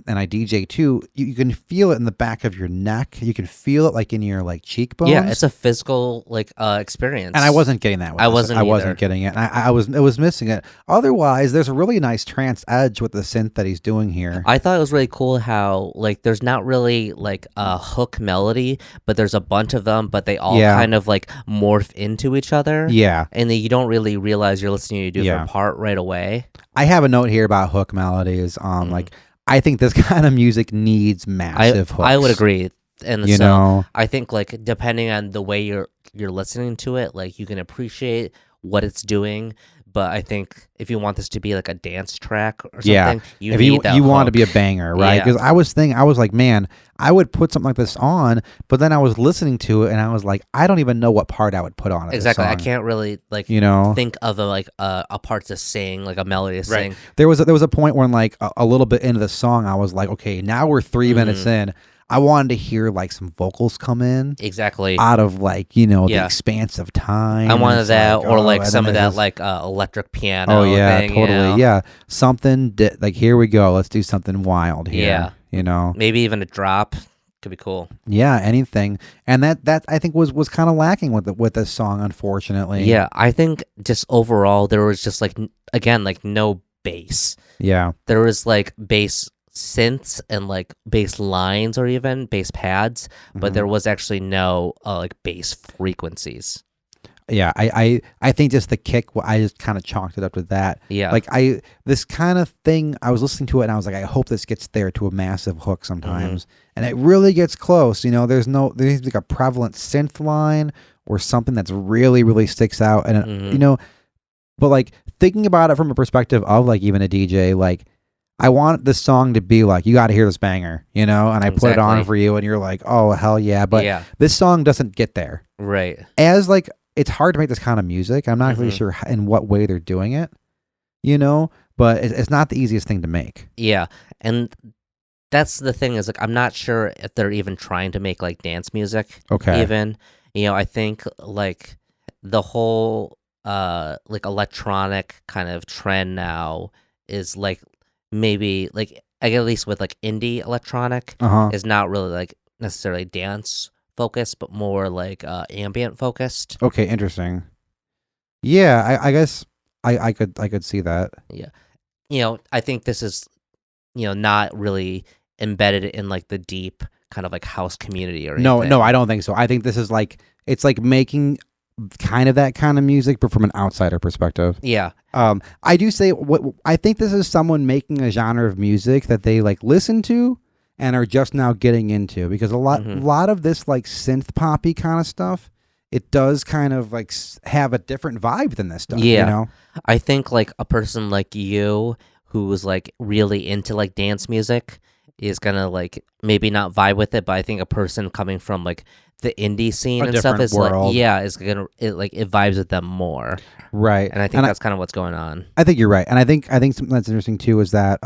And I DJ too. You can feel it in the back of your neck. You can feel it like in your like cheekbones. Yeah, it's a physical like experience. And I wasn't getting that. With I this. wasn't I either. wasn't getting it. And I was missing it. Otherwise, there's a really nice trance edge with the synth that he's doing here. I thought it was really cool how like there's not really like a hook melody, but there's a bunch of them, but they all Yeah. kind of like morph into each other. Yeah, And then you don't really realize you're listening to a different Yeah. part right away. I have a note here about hook melodies. Like I think this kind of music needs massive hooks. I would agree. And You so know, I think like depending on the way you're listening to it, like you can appreciate what it's doing. But I think if you want this to be like a dance track or something, Yeah. you if need that you want to hook. be a banger, right? Yeah. Because I was like, man, I would put something like this on, but then I was listening to it and I was like, I don't even know what part I would put on it. Exactly. I can't really like You know, think of a part to sing, like a melody to sing. there was a point when like a little bit into the song, I was like, okay, now we're 3 minutes in. I wanted to hear like some vocals come in Exactly. out of like the Yeah. expanse of time. I wanted It's that, like, or oh, like and some then of there's that this- like electric piano. oh yeah, thing, totally, you know? yeah. Something like here we go. Let's do something wild here. Yeah. You know. Maybe even a drop could be cool. Yeah, anything, and that I think was kind of lacking with this song, unfortunately. Yeah, I think just overall there was just like again like no bass. yeah, There was like bass synths and like bass lines or even bass pads, but Mhm. there was actually no like bass frequencies. yeah. I think just the kick. I just kind of chalked it up to that. Yeah, Like this kind of thing. I was listening to it and I was like, I hope this gets there to a massive hook sometimes, and it really gets close. You know, there's like a prevalent synth line or something that's really sticks out, and Mhm. you know, but like thinking about it from a perspective of like even a DJ, like I want this song to be like, you got to hear this banger, you know, and I put it on Exactly. for you, and you're like, oh hell yeah, but yeah, this song doesn't get there. right. As like it's hard to make this kind of music. I'm not really Mhm. sure in what way they're doing it, you know, but it's not the easiest thing to make. Yeah, and that's the thing is like I'm not sure if they're even trying to make like dance music. Okay. Even I think like the whole like electronic kind of trend now is like maybe like at least with like indie electronic Uh-huh. is not really like necessarily dance focused, but more like ambient focused. Okay, interesting. Yeah, I guess I could see that. Yeah. I think this is, not really embedded in like the deep kind of like house community or anything. No, I don't think so. I think this is like it's like making kind of that kind of music, but from an outsider perspective. Yeah. I do say what I think this is someone making a genre of music that they like listen to and are just now getting into, because a lot of this like synth poppy kind of stuff, it does kind of like have a different vibe than this stuff. Yeah. I think like a person like you who's like really into like dance music is gonna like maybe not vibe with it, but I think a person coming from like the indie scene and stuff is world. like, is gonna it vibes with them more, right? And I think that's kind of what's going on. I think you're right, and I think something that's interesting too is that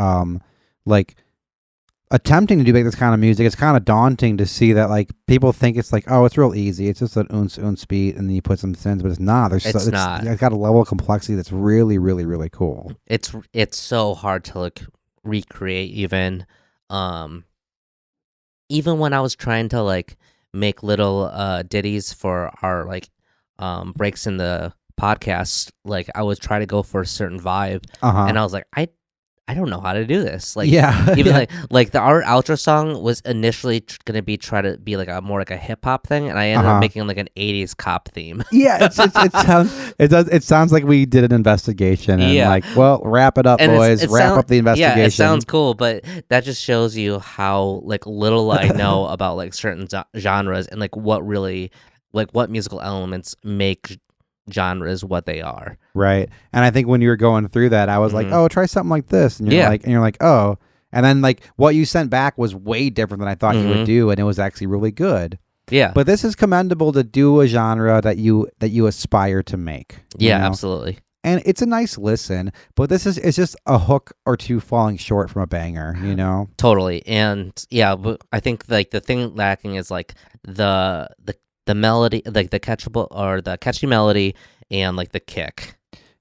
like attempting to do this kind of music, it's kind of daunting to see that like people think it's like, oh, it's real easy, it's just an uns beat and then you put some synths, but it's not. It's not. It's got a level of complexity that's really, really, really cool. It's so hard to like recreate even when I was trying to like make little ditties for our like breaks in the podcast, like I was trying to go for a certain vibe, and I was like, I don't know how to do this. Like, even like our outro song was initially gonna be try to be like a more like a hip hop thing, and I ended up making like an '80s cop theme. Yeah, it sounds like we did an investigation. And like, well, wrap it up, and boys. Wrap up the investigation. Yeah, it sounds cool, but that just shows you how like little I know about like certain genres and like what really like what musical elements make genres what they are. Right. And I think when you were going through that, I was like, oh, try something like this. And you're like, oh. And then like what you sent back was way different than I thought you would do, and it was actually really good. Yeah. But this is commendable to do a genre that you aspire to make. Yeah, absolutely. And it's a nice listen, but it's just a hook or two falling short from a banger, Totally. And yeah, but I think like the thing lacking is like the melody, like the catchy melody and like the kick.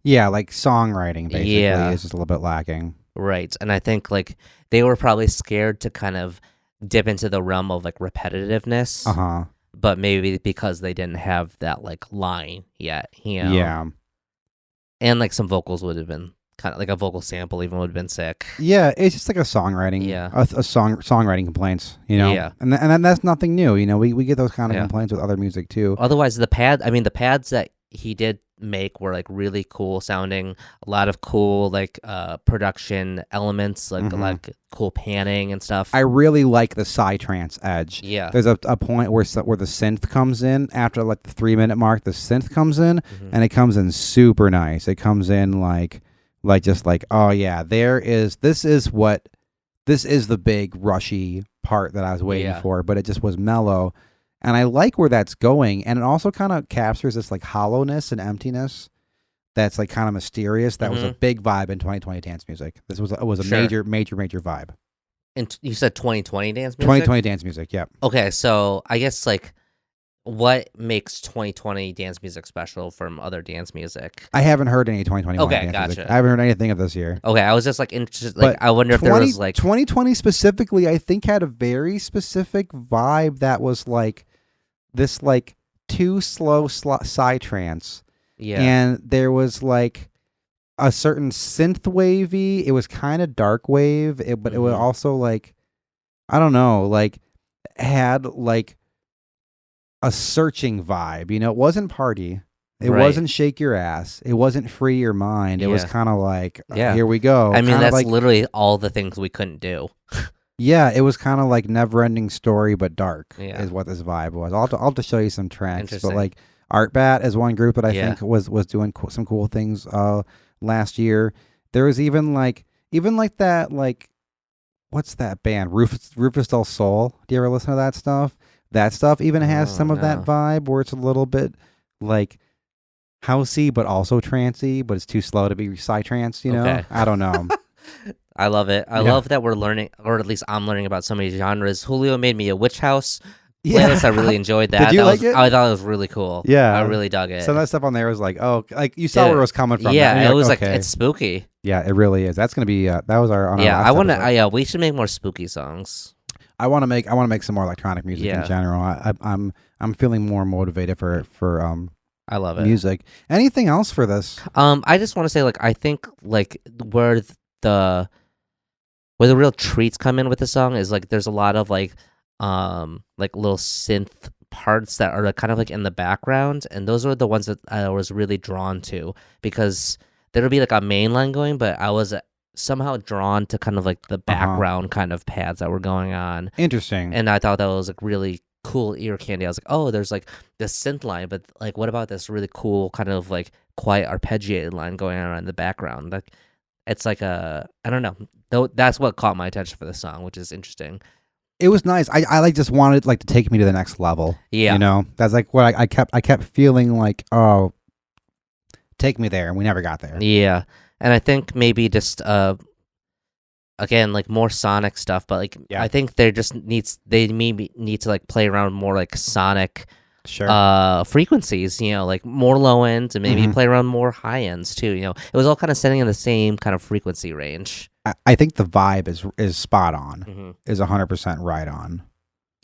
Yeah, like songwriting basically is just a little bit lacking. Right. And I think like they were probably scared to kind of dip into the realm of like repetitiveness. But maybe because they didn't have that like line yet. Yeah. And like some vocals would have been kind of like a vocal sample even would have been sick. Yeah, it's just like a songwriting, songwriting complaints, Yeah. And that's nothing new, we get those kind of complaints with other music too. Otherwise, the pads that he did make were like really cool sounding, a lot of cool like production elements, like a lot of cool panning and stuff. I really like the psytrance edge. Yeah. There's a point where the synth comes in after like the 3-minute mark. The synth comes in and it comes in super nice. It comes in like just like, oh yeah, this is the big rushy part that I was waiting for, but it just was mellow. And I like where that's going, and it also kind of captures this like hollowness and emptiness that's like kind of mysterious. That was a big vibe in 2020 dance music. This was a major vibe. And you said 2020 dance music? 2020 dance music, yep. Okay, so I guess like what makes 2020 dance music special from other dance music? I haven't heard any 2021 dance music. I haven't heard anything of this year. Okay, I was just like interested. Like, I wonder if there was like 2020 specifically. I think had a very specific vibe that was like this, like too slow psytrance. Yeah, and there was like a certain synth wavy. It was kind of dark wave, but it was also like, I don't know, like had like a searching vibe, it wasn't party, it wasn't shake your ass, it wasn't free your mind, it was kind of like, here we go. I mean, kinda that's like, literally all the things we couldn't do. Yeah, it was kind of like never ending story but dark is what this vibe was. I'll have to show you some tracks, but like Art Bat is one group that I think was doing some cool things last year. There was even like that, like, what's that band, Rufus Del Sol? Do you ever listen to that stuff? That stuff even has some of that vibe where it's a little bit like housey, but also trancey, but it's too slow to be psytrance, Okay. I don't know. I love it. I love that we're learning, or at least I'm learning about so many genres. Julio made me a Witch House playlist. I really enjoyed that. Did you that like was, it? I thought it was really cool. Yeah. I really dug it. Some of that stuff on there was like, oh, like you saw Dude, where it was coming from. Yeah, You're it was like okay. it's spooky. Yeah, it really is. That's gonna be. That was our. On our Yeah, last I want episode. to. Yeah, we should make more spooky songs. I want to make some more electronic music Yeah. in general. I'm feeling more motivated for I love it. music. Anything else for this? I just want to say, like, I think like where the real treats come in with the song is like there's a lot of like little synth parts that are like, kind of like in the background, and those are the ones that I was really drawn to because there'll be like a main line going, but I was somehow drawn to kind of like the background kind of pads that were going on. Interesting. And I thought that was like really cool ear candy. I was like, oh, there's like this synth line, but like what about this really cool kind of like quiet arpeggiated line going on in the background? Like it's like I don't know. Though that's what caught my attention for the song, which is interesting. It was nice. I like just wanted like to take me to the next level. Yeah. You know, that's like what I kept feeling like, oh, take me there, and we never got there. Yeah. And I think maybe just again like more sonic stuff, but like Yeah. I think they maybe need to like play around more like sonic Sure. frequencies, you know, like more low ends and maybe Mhm. play around more high ends too. You know, it was all kind of sitting in the same kind of frequency range. I think the vibe is spot on. Mm-hmm. Is 100% right on.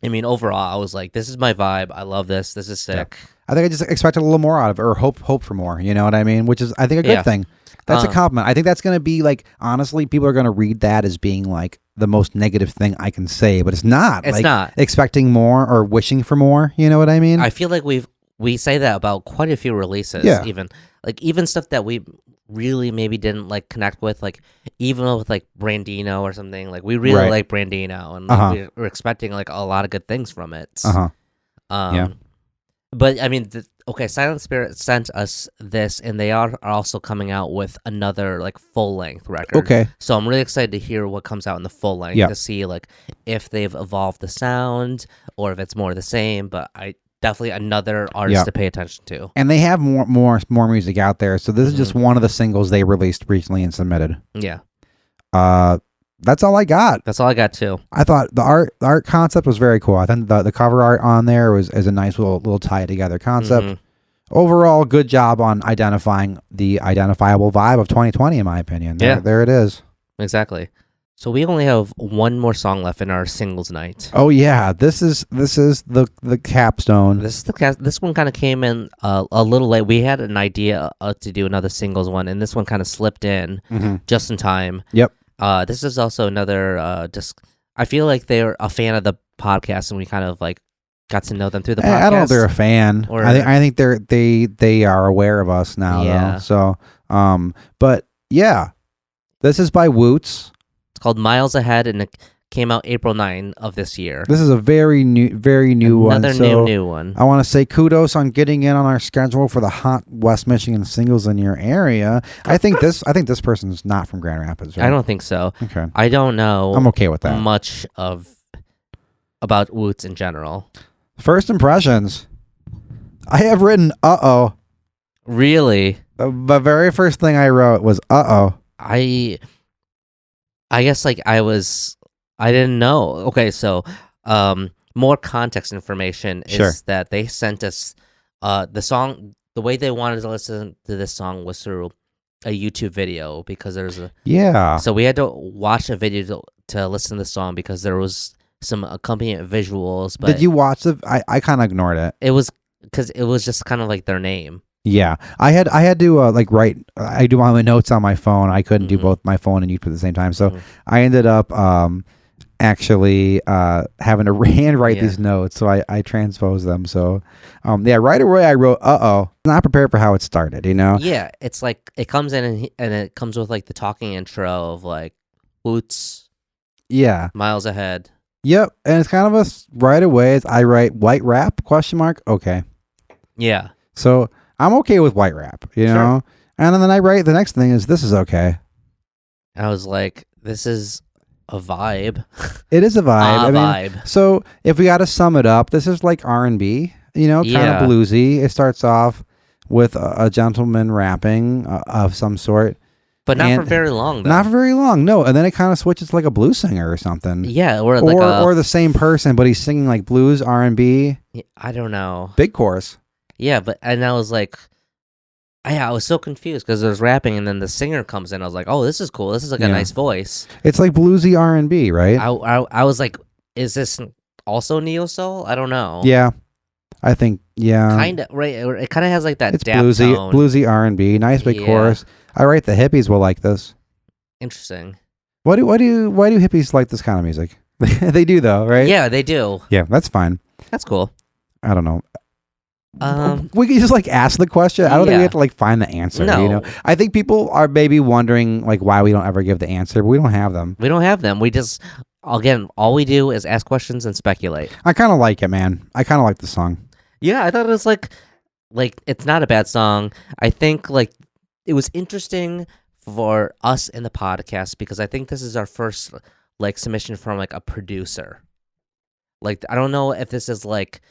I mean, overall, I was like, this is my vibe. I love this. This is sick. I think I just expected a little more out of it, or hope for more. You know what I mean? Which is, I think, a good Yeah. thing. That's a compliment. I think that's going to be like, honestly, people are going to read that as being like the most negative thing I can say, but it's not. It's like, not. expecting more or wishing for more. You know what I mean? I feel like we say that about quite a few releases. Yeah. Even stuff that we really maybe didn't like connect with, like even with like Brandino or something. Like we really Right. like Brandino, and like, we're expecting like a lot of good things from it. Yeah. But I mean, Silent Spirit sent us this, and they are also coming out with another like full length record. Okay. So I'm really excited to hear what comes out in the full length Yeah. to see like if they've evolved the sound or if it's more the same. But I definitely another artist Yeah. to pay attention to. And they have more music out there. So this is just one of the singles they released recently and submitted. Yeah, That's all I got. that's all I got too. I thought the art concept was very cool. I think the cover art on there is a nice little tie together concept. Mhm. Overall, good job on identifying the identifiable vibe of 2020, in my opinion. Yeah. There it is. Exactly. So we only have one more song left in our singles night. Oh yeah, this is the capstone. This one kind of came in a little late. We had an idea to do another singles one, and this one kind of slipped in just in time. Yep. This is also another just. I feel like they're a fan of the podcast, and we kind of like got to know them through the podcast. I don't know if they're a fan. Or- I think they are aware of us now. Yeah. Though. So but yeah, this is by WOOTS. It's called Miles Ahead, and it came out April 9 of this year. This is a very new one. Another So new one. I want to say kudos on getting in on our schedule for the hot West Michigan singles in your area. I think this person's not from Grand Rapids. Right? I don't think so. Okay. I don't know. I'm okay with that. Much about WOOTS in general. First impressions. I have written uh-oh. Really? The very first thing I wrote was uh-oh. I guess like I didn't know. Okay, so more context information is Sure. that they sent us the song. The way they wanted to listen to this song was through a YouTube video because there's a Yeah. so we had to watch a video to listen to the song because there was some accompanying visuals. But Did you watch the I kind of ignored it. It was because it was just kind of like their name. Yeah. I had to like write I do all my notes on my phone. I couldn't do Mhm. both my phone and YouTube at the same time. So Mhm. I ended up actually having to handwrite these notes, so I transposed them. So right away I wrote uh-oh. Not prepared for how it started, you know. Yeah, it's like it comes in and it comes with like the talking intro of like WOOTS, Yeah. Miles Ahead. Yep. And it's kind of right away I write white rap ? Okay. Yeah. So I'm okay with white rap, you Sure. know. And then I write the next thing is this is okay. I was like, this is a vibe. It is a vibe. Vibe. So if we got to sum it up, this is like R&B, you know, kind Yeah. of bluesy. It starts off with a gentleman rapping of some sort. but not for And very long. Though. Not for very long, no. And then it kind of switches to like a blues singer or something. Yeah, or like or the same person, but he's singing like blues, R&B. I don't know. Big chorus. Yeah, and I was like, I was so confused because there's rapping, and then the singer comes in. I was like, oh, this is cool. This is like a nice voice. It's like bluesy R&B, right? I was like, is this also neo soul? I don't know. Yeah, I think kind of right. It kind of has like that. It's dap tone. bluesy R&B. Nice big chorus. I write the hippies will like this. Interesting. Why do hippies like this kind of music? They do though, right? Yeah, they do. Yeah, that's fine. That's cool. I don't know. We can just like ask the question. I don't think we have to like find the answer. No. You know, I think people are maybe wondering like why we don't ever give the answer, but we don't have them. We don't have them. We just again, all we do is ask questions and speculate. I kind of like it, man. I kind of like the song. Yeah, I thought it was like it's not a bad song. I think like it was interesting for us in the podcast because I think this is our first like submission from like a producer. Like I don't know if this is like.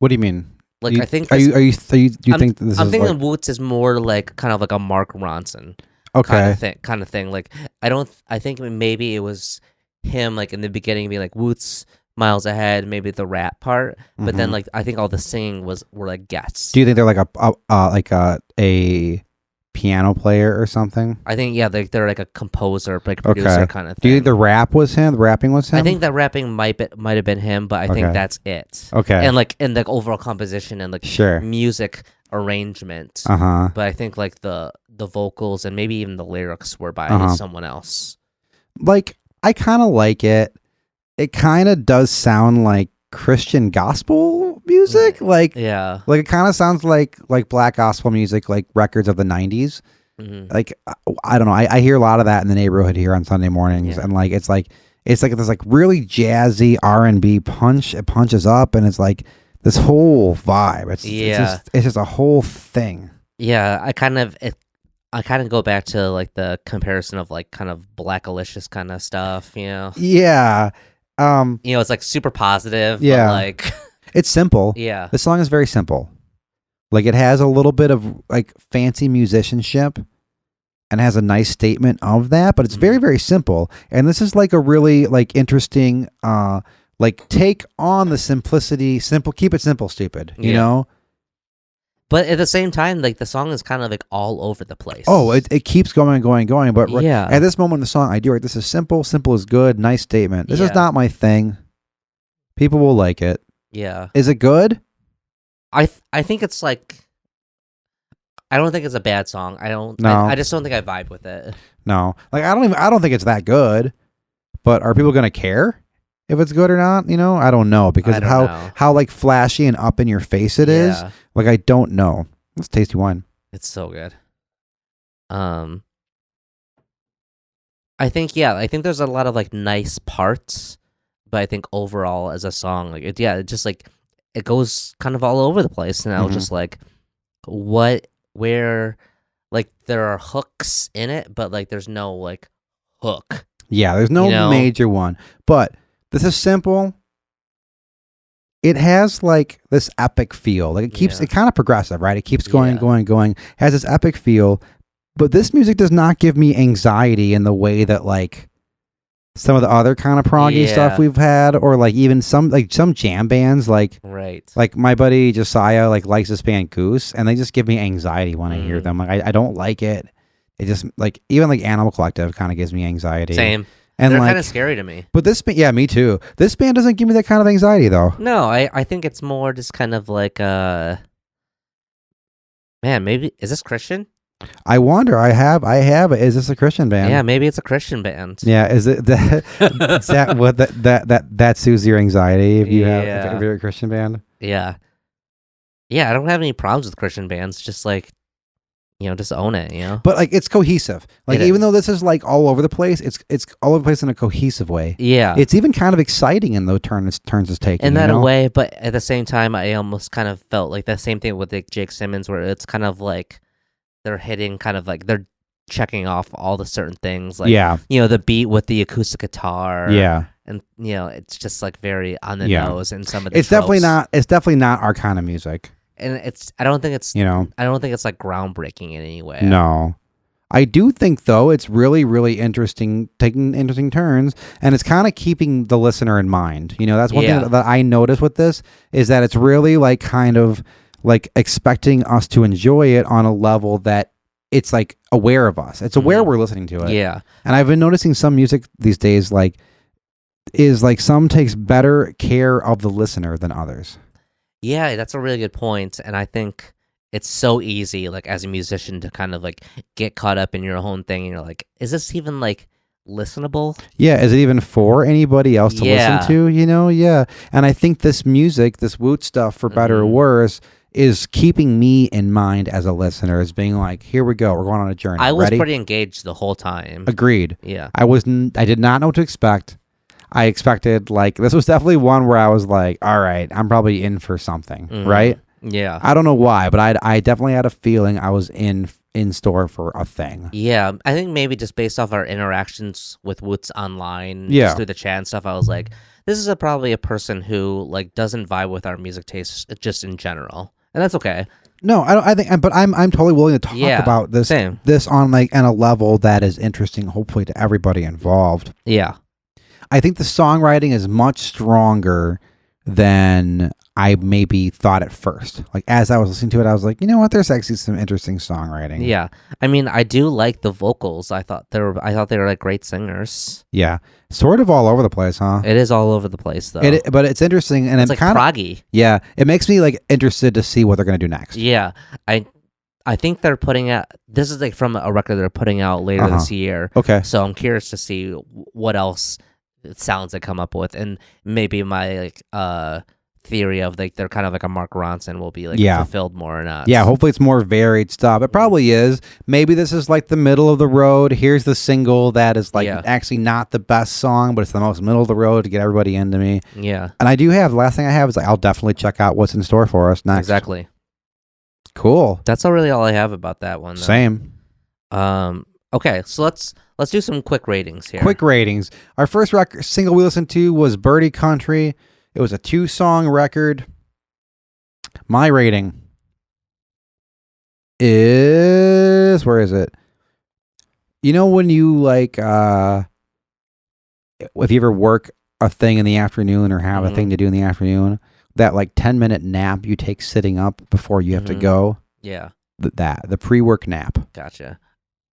What do you mean? Like I think. Do you think this I'm is thinking like... WOOT is more like kind of like a Mark Ronson. Okay. Kind of thing. Like I think maybe it was him like in the beginning being like WOOT's miles ahead, maybe the rap part, but then like I think all the singing were like guests. Do you think they're like a piano player or something? I think they're like a composer, like a producer kind of thing. Do you think the rapping was him? I think the rapping might have been him, but I think that's it. Okay. And like in the overall composition and like music arrangement. But I think like the vocals and maybe even the lyrics were by someone else. Like I kind of like it. It kind of does sound like Christian gospel music, like it kind of sounds like black gospel music, like records of the 90s. Like I don't know, I hear a lot of that in the neighborhood here on Sunday mornings, and like it's like this like really jazzy R&B punch. It punches up, and it's like this whole vibe. It's just a whole thing. Yeah, I kind of go back to like the comparison of like kind of Blackalicious kind of stuff, you know. Yeah. It's like super positive, but like it's simple. Yeah. The song is very simple. Like it has a little bit of like fancy musicianship and has a nice statement of that, but it's very, very simple. And this is like a really like interesting like take on the simplicity, keep it simple, stupid, you know? But at the same time, like the song is kind of like all over the place. Oh, it keeps going. But at this moment in the song, I do this is simple. Simple is good. Nice statement. This is not my thing. People will like it. Yeah. Is it good? I think it's like. I don't think it's a bad song. I just don't think I vibe with it. No, like I don't think it's that good. But are people gonna care if it's good or not? You know, I don't know because of how like flashy and up in your face it is. Like I don't know. It's tasty wine. It's so good. I think there's a lot of like nice parts, but I think overall as a song, like it just like it goes kind of all over the place, and I was just like, where, like there are hooks in it, but like there's no like hook. Yeah, there's no major one, but this is simple. It has like this epic feel. Like it keeps it kind of progressive, right? It keeps going, going. Has this epic feel, but this music does not give me anxiety in the way that like some of the other kind of proggy stuff we've had, or like even some jam bands, like my buddy Josiah like likes this band Goose, and they just give me anxiety when I hear them. Like I don't like it. It just like even like Animal Collective kind of gives me anxiety. Same. And they're like, kind of scary to me. But this band, me too. This band doesn't give me that kind of anxiety, though. No, I think it's more just kind of like, man, maybe, is this Christian? I wonder. I have. Is this a Christian band? Yeah, maybe it's a Christian band. Yeah, is it that soothes your anxiety if you if you're a Christian band? Yeah. Yeah, I don't have any problems with Christian bands. Just like, just own it, But like it's cohesive. Like even though this is like all over the place, it's all over the place in a cohesive way. Yeah. It's even kind of exciting in the turns it's taking. In that way, but at the same time, I almost kind of felt like the same thing with like Jake Simmons, where it's kind of like they're hitting kind of like they're checking off all the certain things. Like the beat with the acoustic guitar. Yeah. And it's just like very on the nose and some of the It's definitely not our kind of music. And I don't think it's like groundbreaking in any way. No. I do think, though, it's really, really interesting, taking interesting turns, and it's kind of keeping the listener in mind. That's one thing that I noticed with this is that it's really like kind of like expecting us to enjoy it on a level that it's like aware of us. It's aware we're listening to it. Yeah. And I've been noticing some music these days is like some takes better care of the listener than others. Yeah, that's a really good point. And I think it's so easy, like as a musician, to kind of like get caught up in your own thing. And you're like, is this even like listenable? Yeah. Is it even for anybody else to listen to? Yeah. And I think this music, this WOOT stuff, for better or worse, is keeping me in mind as a listener, as being like, here we go, we're going on a journey. I was Ready? pretty engaged the whole time. Agreed. Yeah. I did not know what to expect. I expected, like, this was definitely one where I was like, all right, I'm probably in for something, right? Yeah. I don't know why, but I definitely had a feeling I was in store for a thing. Yeah, I think maybe just based off our interactions with Woots online, Yeah. just through the chat and stuff, I was like, this is probably a person who like doesn't vibe with our music tastes just in general, and that's okay. No, I don't. I think, but I'm totally willing to talk about this same. this on like on a level that is interesting, hopefully, to everybody involved. Yeah. I think the songwriting is much stronger than I maybe thought at first. Like, as I was listening to it, I was like, you know what? There's actually some interesting songwriting. Yeah. I mean, I do like the vocals. I thought they were like great singers. Yeah. Sort of all over the place, huh? It is all over the place though. But it's interesting, and it's like kind of proggy. Yeah. It makes me like interested to see what they're going to do next. Yeah. I think they're putting out, this is like from a record they're putting out later this year. Okay. So I'm curious to see what else it sounds they come up with, and maybe my like theory of like they're kind of like a Mark Ronson will be like fulfilled more or not. Yeah, hopefully it's more varied stuff. It probably is. Maybe this is like the middle of the road. Here's the single that is like actually not the best song, but it's the most middle of the road to get everybody into me. Yeah. And I do have, the last thing I have is like, I'll definitely check out what's in store for us next. Exactly. Cool. That's really all I have about that one though. Same. Okay, so let's do some quick ratings here. Quick ratings. Our first single we listened to was Birdie Country. It was a 2-song record. My rating is, where is it? You know when you like, if you ever work a thing in the afternoon or have a thing to do in the afternoon, that like 10-minute nap you take sitting up before you have to go. Yeah. The pre-work nap. Gotcha.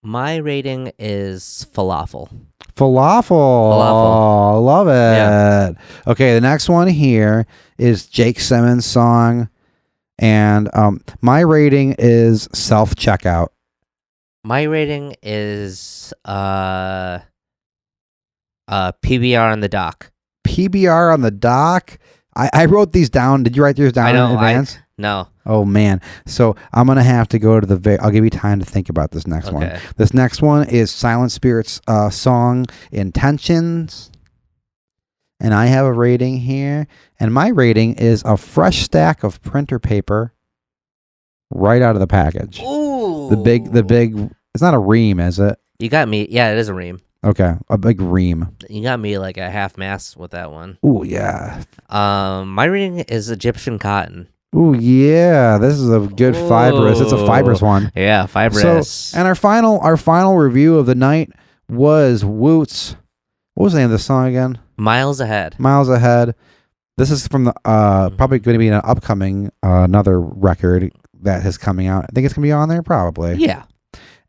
My rating is falafel. Falafel. Love it. Yeah. Okay, the next one here is Jake Simmons' song. And my rating is self-checkout. My rating is PBR on the dock. PBR on the dock? I wrote these down. Did you write yours down in advance? No. Oh, man. So I'm going to have to go to I'll give you time to think about this next one. This next one is Silent Spirit's song, Intentions. And I have a rating here. And my rating is a fresh stack of printer paper right out of the package. Ooh. The big, it's not a ream, is it? You got me. Yeah, it is a ream. Okay, a big ream. You got me like a half mass with that one. Ooh, yeah. My rating is Egyptian cotton. Ooh, yeah. This is a good fibrous. It's a fibrous one. Yeah, fibrous. So, and our final review of the night was Woot's. What was the name of the song again? Miles Ahead. Miles Ahead. This is from the probably going to be an upcoming another record that is coming out. I think it's going to be on there, probably. Yeah.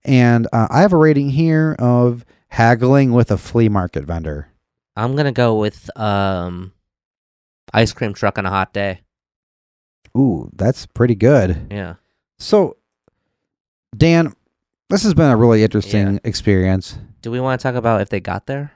And I have a rating here of haggling with a flea market vendor. I'm going to go with ice cream truck on a hot day. Ooh, that's pretty good. Yeah. So, Dan, this has been a really interesting experience. Do we want to talk about if they got there?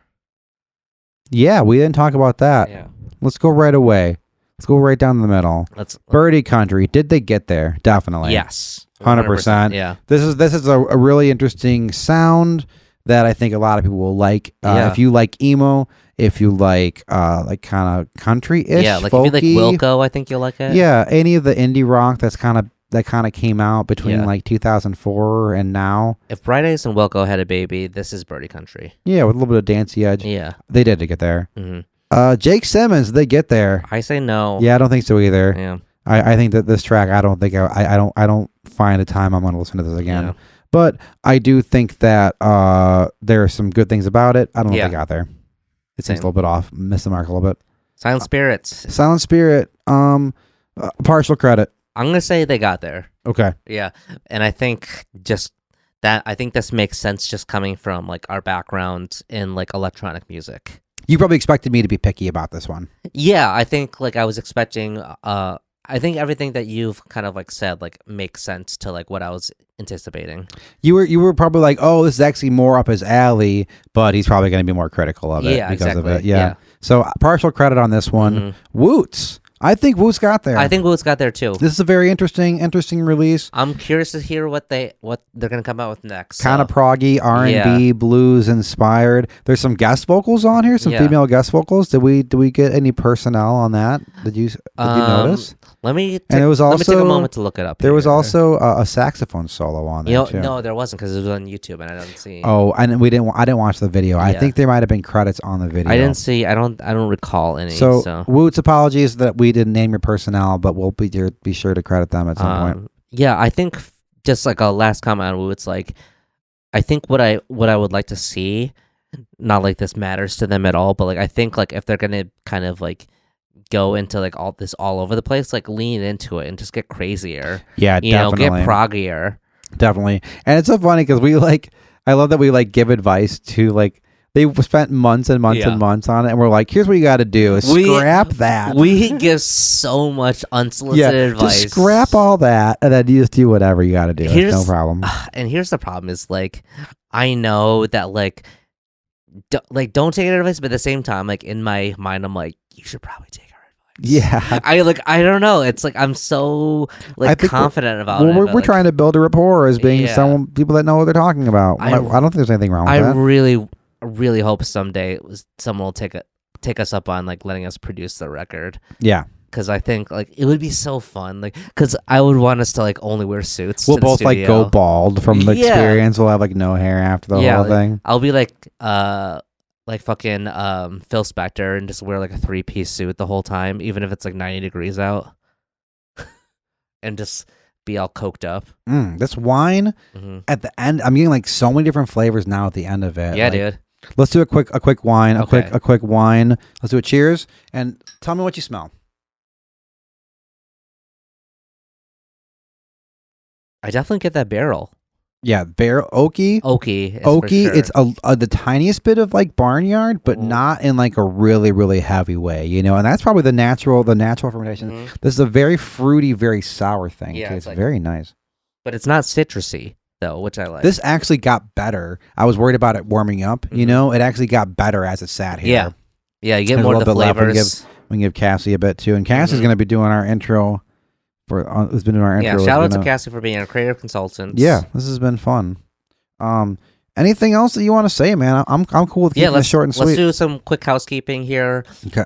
Yeah, we didn't talk about that. Yeah. Let's go right away. Let's go right down the middle. Birdie Country. Did they get there? Definitely. Yes. 100%. Yeah. This is a really interesting sound that I think a lot of people will like. If you like emo, if you like kind of country-ish, like folky, if you like Wilco, I think you'll like it. Yeah, any of the indie rock that kind of came out between like 2004 and now. If Bright Eyes and Wilco had a baby, this is Birdie Country. Yeah, with a little bit of dancey edge. Yeah, they did to get there. Mm-hmm. Jake Simmons, did they get there? I say no. Yeah, I don't think so either. Yeah, I think that this track, I don't find a time I'm going to listen to this again. Yeah. But I do think that there are some good things about it. I don't know if they got there. It seems a little bit off. Missed the mark a little bit. Silent Spirits. Silent Spirit. Partial credit. I'm gonna say they got there. Okay. Yeah, and I think just that. I think this makes sense just coming from like our background in like electronic music. You probably expected me to be picky about this one. Yeah, I think like I was expecting. I think everything that you've kind of like said like makes sense to like what I was anticipating. You were probably like, oh, this is actually more up his alley, but he's probably going to be more critical of it because of it. Yeah. So partial credit on this one. Mm-hmm. Woots. I think Woots got there. I think Woots got there too. This is a very interesting release. I'm curious to hear what they're gonna come out with next. Kind of proggy, R&B, blues inspired. There's some guest vocals on here, some female guest vocals. Did we get any personnel on that? Did you notice? Let me take a moment to look it up. There was also a saxophone solo on there too. No, there wasn't because it was on YouTube and I didn't see. Oh, and I didn't watch the video. Yeah. I think there might have been credits on the video. I didn't see. I don't recall any. So Woots, apologies that we didn't name your personnel, but we'll be sure to credit them at some point. Yeah, I think just like a last comment on Woots, like I think what I would like to see, not like this matters to them at all, but like I think like if they're gonna kind of like go into like all this all over the place, like lean into it and just get crazier. Yeah, definitely. Get proggier. Definitely. And it's so funny because I love that we like give advice to like, they spent months and months and months on it, and we're like, here's what you got to do. Scrap that. We give so much unsolicited advice. Just scrap all that, and then you just do whatever you got to do. No problem. And here's the problem is, like, I know that, like, don't take advice, but at the same time, like, in my mind, I'm like, you should probably take our advice. Yeah. I don't know. It's like, I'm so, like, confident about it. We're trying to build a rapport as being people that know what they're talking about. I don't think there's anything wrong with that. I really hope someday someone will take us up on like letting us produce the record. Yeah, because I think like it would be so fun. Like, because I would want us to like only wear suits. We'll both like go bald from the experience. We'll have like no hair after the whole thing. I'll be like fucking Phil Spector and just wear like a 3-piece suit the whole time, even if it's like 90 degrees out, and just be all coked up. This wine at the end, I'm getting like so many different flavors now at the end of it. Yeah, like, dude. Let's do a quick wine, Okay. a quick wine. Let's do a cheers and tell me what you smell. I definitely get that barrel. Yeah, barrel oaky. Oaky. Sure. It's the tiniest bit of like barnyard, but not in like a really, really heavy way, you know. And that's probably the natural fermentation. This is a very fruity, very sour thing. Yeah, it's like, very nice. But it's not citrusy though, which I like. This actually got better. I was worried about it warming up. You know, it actually got better as it sat here. Yeah. You get more of the flavors. We can give Cassie a bit too, and Cassie's going to be doing our intro. Who's been doing our intro? Yeah, shout out to Cassie for being a creative consultant. Yeah, this has been fun. Anything else that you want to say, man? I'm cool with keeping it short and sweet. Let's do some quick housekeeping here. Okay.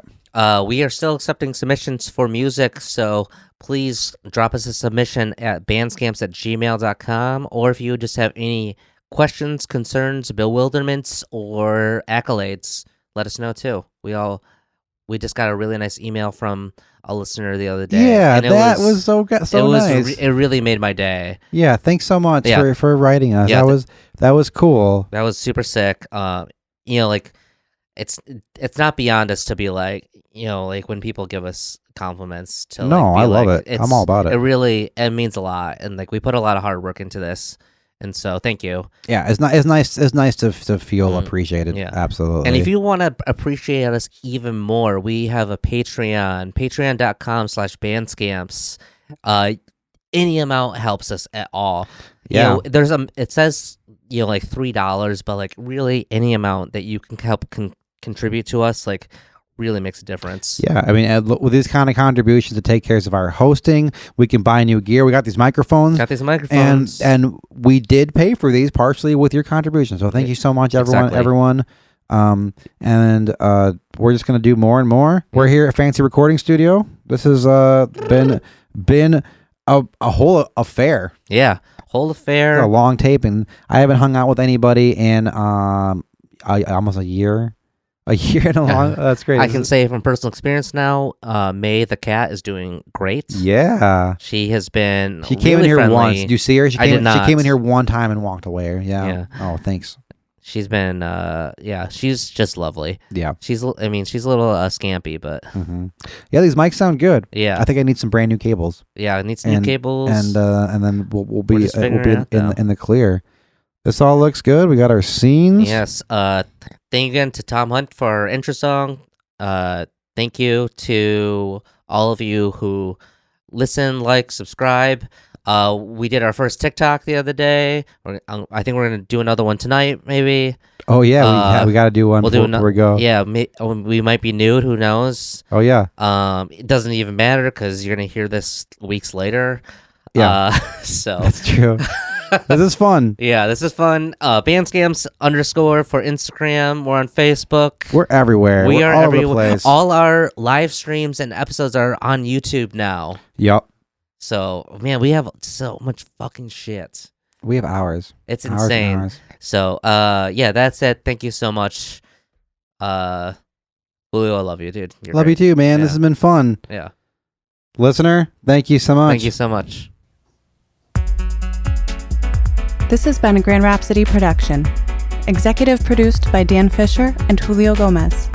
We are still accepting submissions for music, so please drop us a submission at bandscamps@gmail.com, or if you just have any questions, concerns, bewilderments, or accolades, let us know too. We just got a really nice email from a listener the other day. Yeah, that was so nice. It really made my day. Yeah, thanks so much for writing us. Yeah, that was cool. That was super sick. Like it's not beyond us to be like, like when people give us compliments to I love it. I'm all about it. It means a lot, and like we put a lot of hard work into this. And so, thank you. Yeah, it's nice to feel appreciated. Yeah, absolutely. And if you want to appreciate us even more, we have a Patreon, patreon.com/bandscamps. Any amount helps us at all. Yeah, it says like $3, but like really any amount that you can help contribute to us, like, really makes a difference. Yeah, I mean, with these kind of contributions, it takes care of our hosting. We can buy new gear. We got these microphones. And we did pay for these partially with your contribution. So thank you so much, everyone. And we're just gonna do more and more. We're here at Fancy Recording Studio. This has been a whole affair. Yeah, whole affair. A long tape, and I haven't hung out with anybody in almost a year. A year and a long. That's great. I can say from personal experience now, May the cat is doing great. Yeah. She has been. She came in really here friendly. once. Did you see her? She I came, did not. She came in here one time and walked away. Yeah. Yeah. Oh, thanks. She's been. She's just lovely. Yeah. She's a little scampy, but Yeah, these mics sound good. yeah, I think I need some brand new cables. yeah. It needs new cables. And then we'll be just figuring it out, in the clear. This all looks good. We got our scenes. Yes. Thank you again to Tom Hunt for our intro song. Thank you to all of you who listen, like, subscribe. We did our first TikTok the other day. I think we're gonna do another one tonight, maybe. Oh yeah, we got to do one before we go. Yeah, we might be nude. Who knows? Oh yeah. It doesn't even matter because you're gonna hear this weeks later. Yeah. So That's true. This is fun. yeah, this is fun. Bandscamps _ for Instagram. We're on Facebook. We're everywhere. We We're are all over the everywhere. place. All our live streams and episodes are on YouTube now. Yep. So man, we have so much fucking shit. We have hours. It's Hours and insane. hours. So yeah, that's it. Thank you so much. Julio, I love you, dude. You're Love great. you too, man. Yeah. This has been fun. Yeah. Listener, thank you so much. Thank you so much. This has been a Grand Rhapsody production. Executive produced by Dan Fisher and Julio Gomez.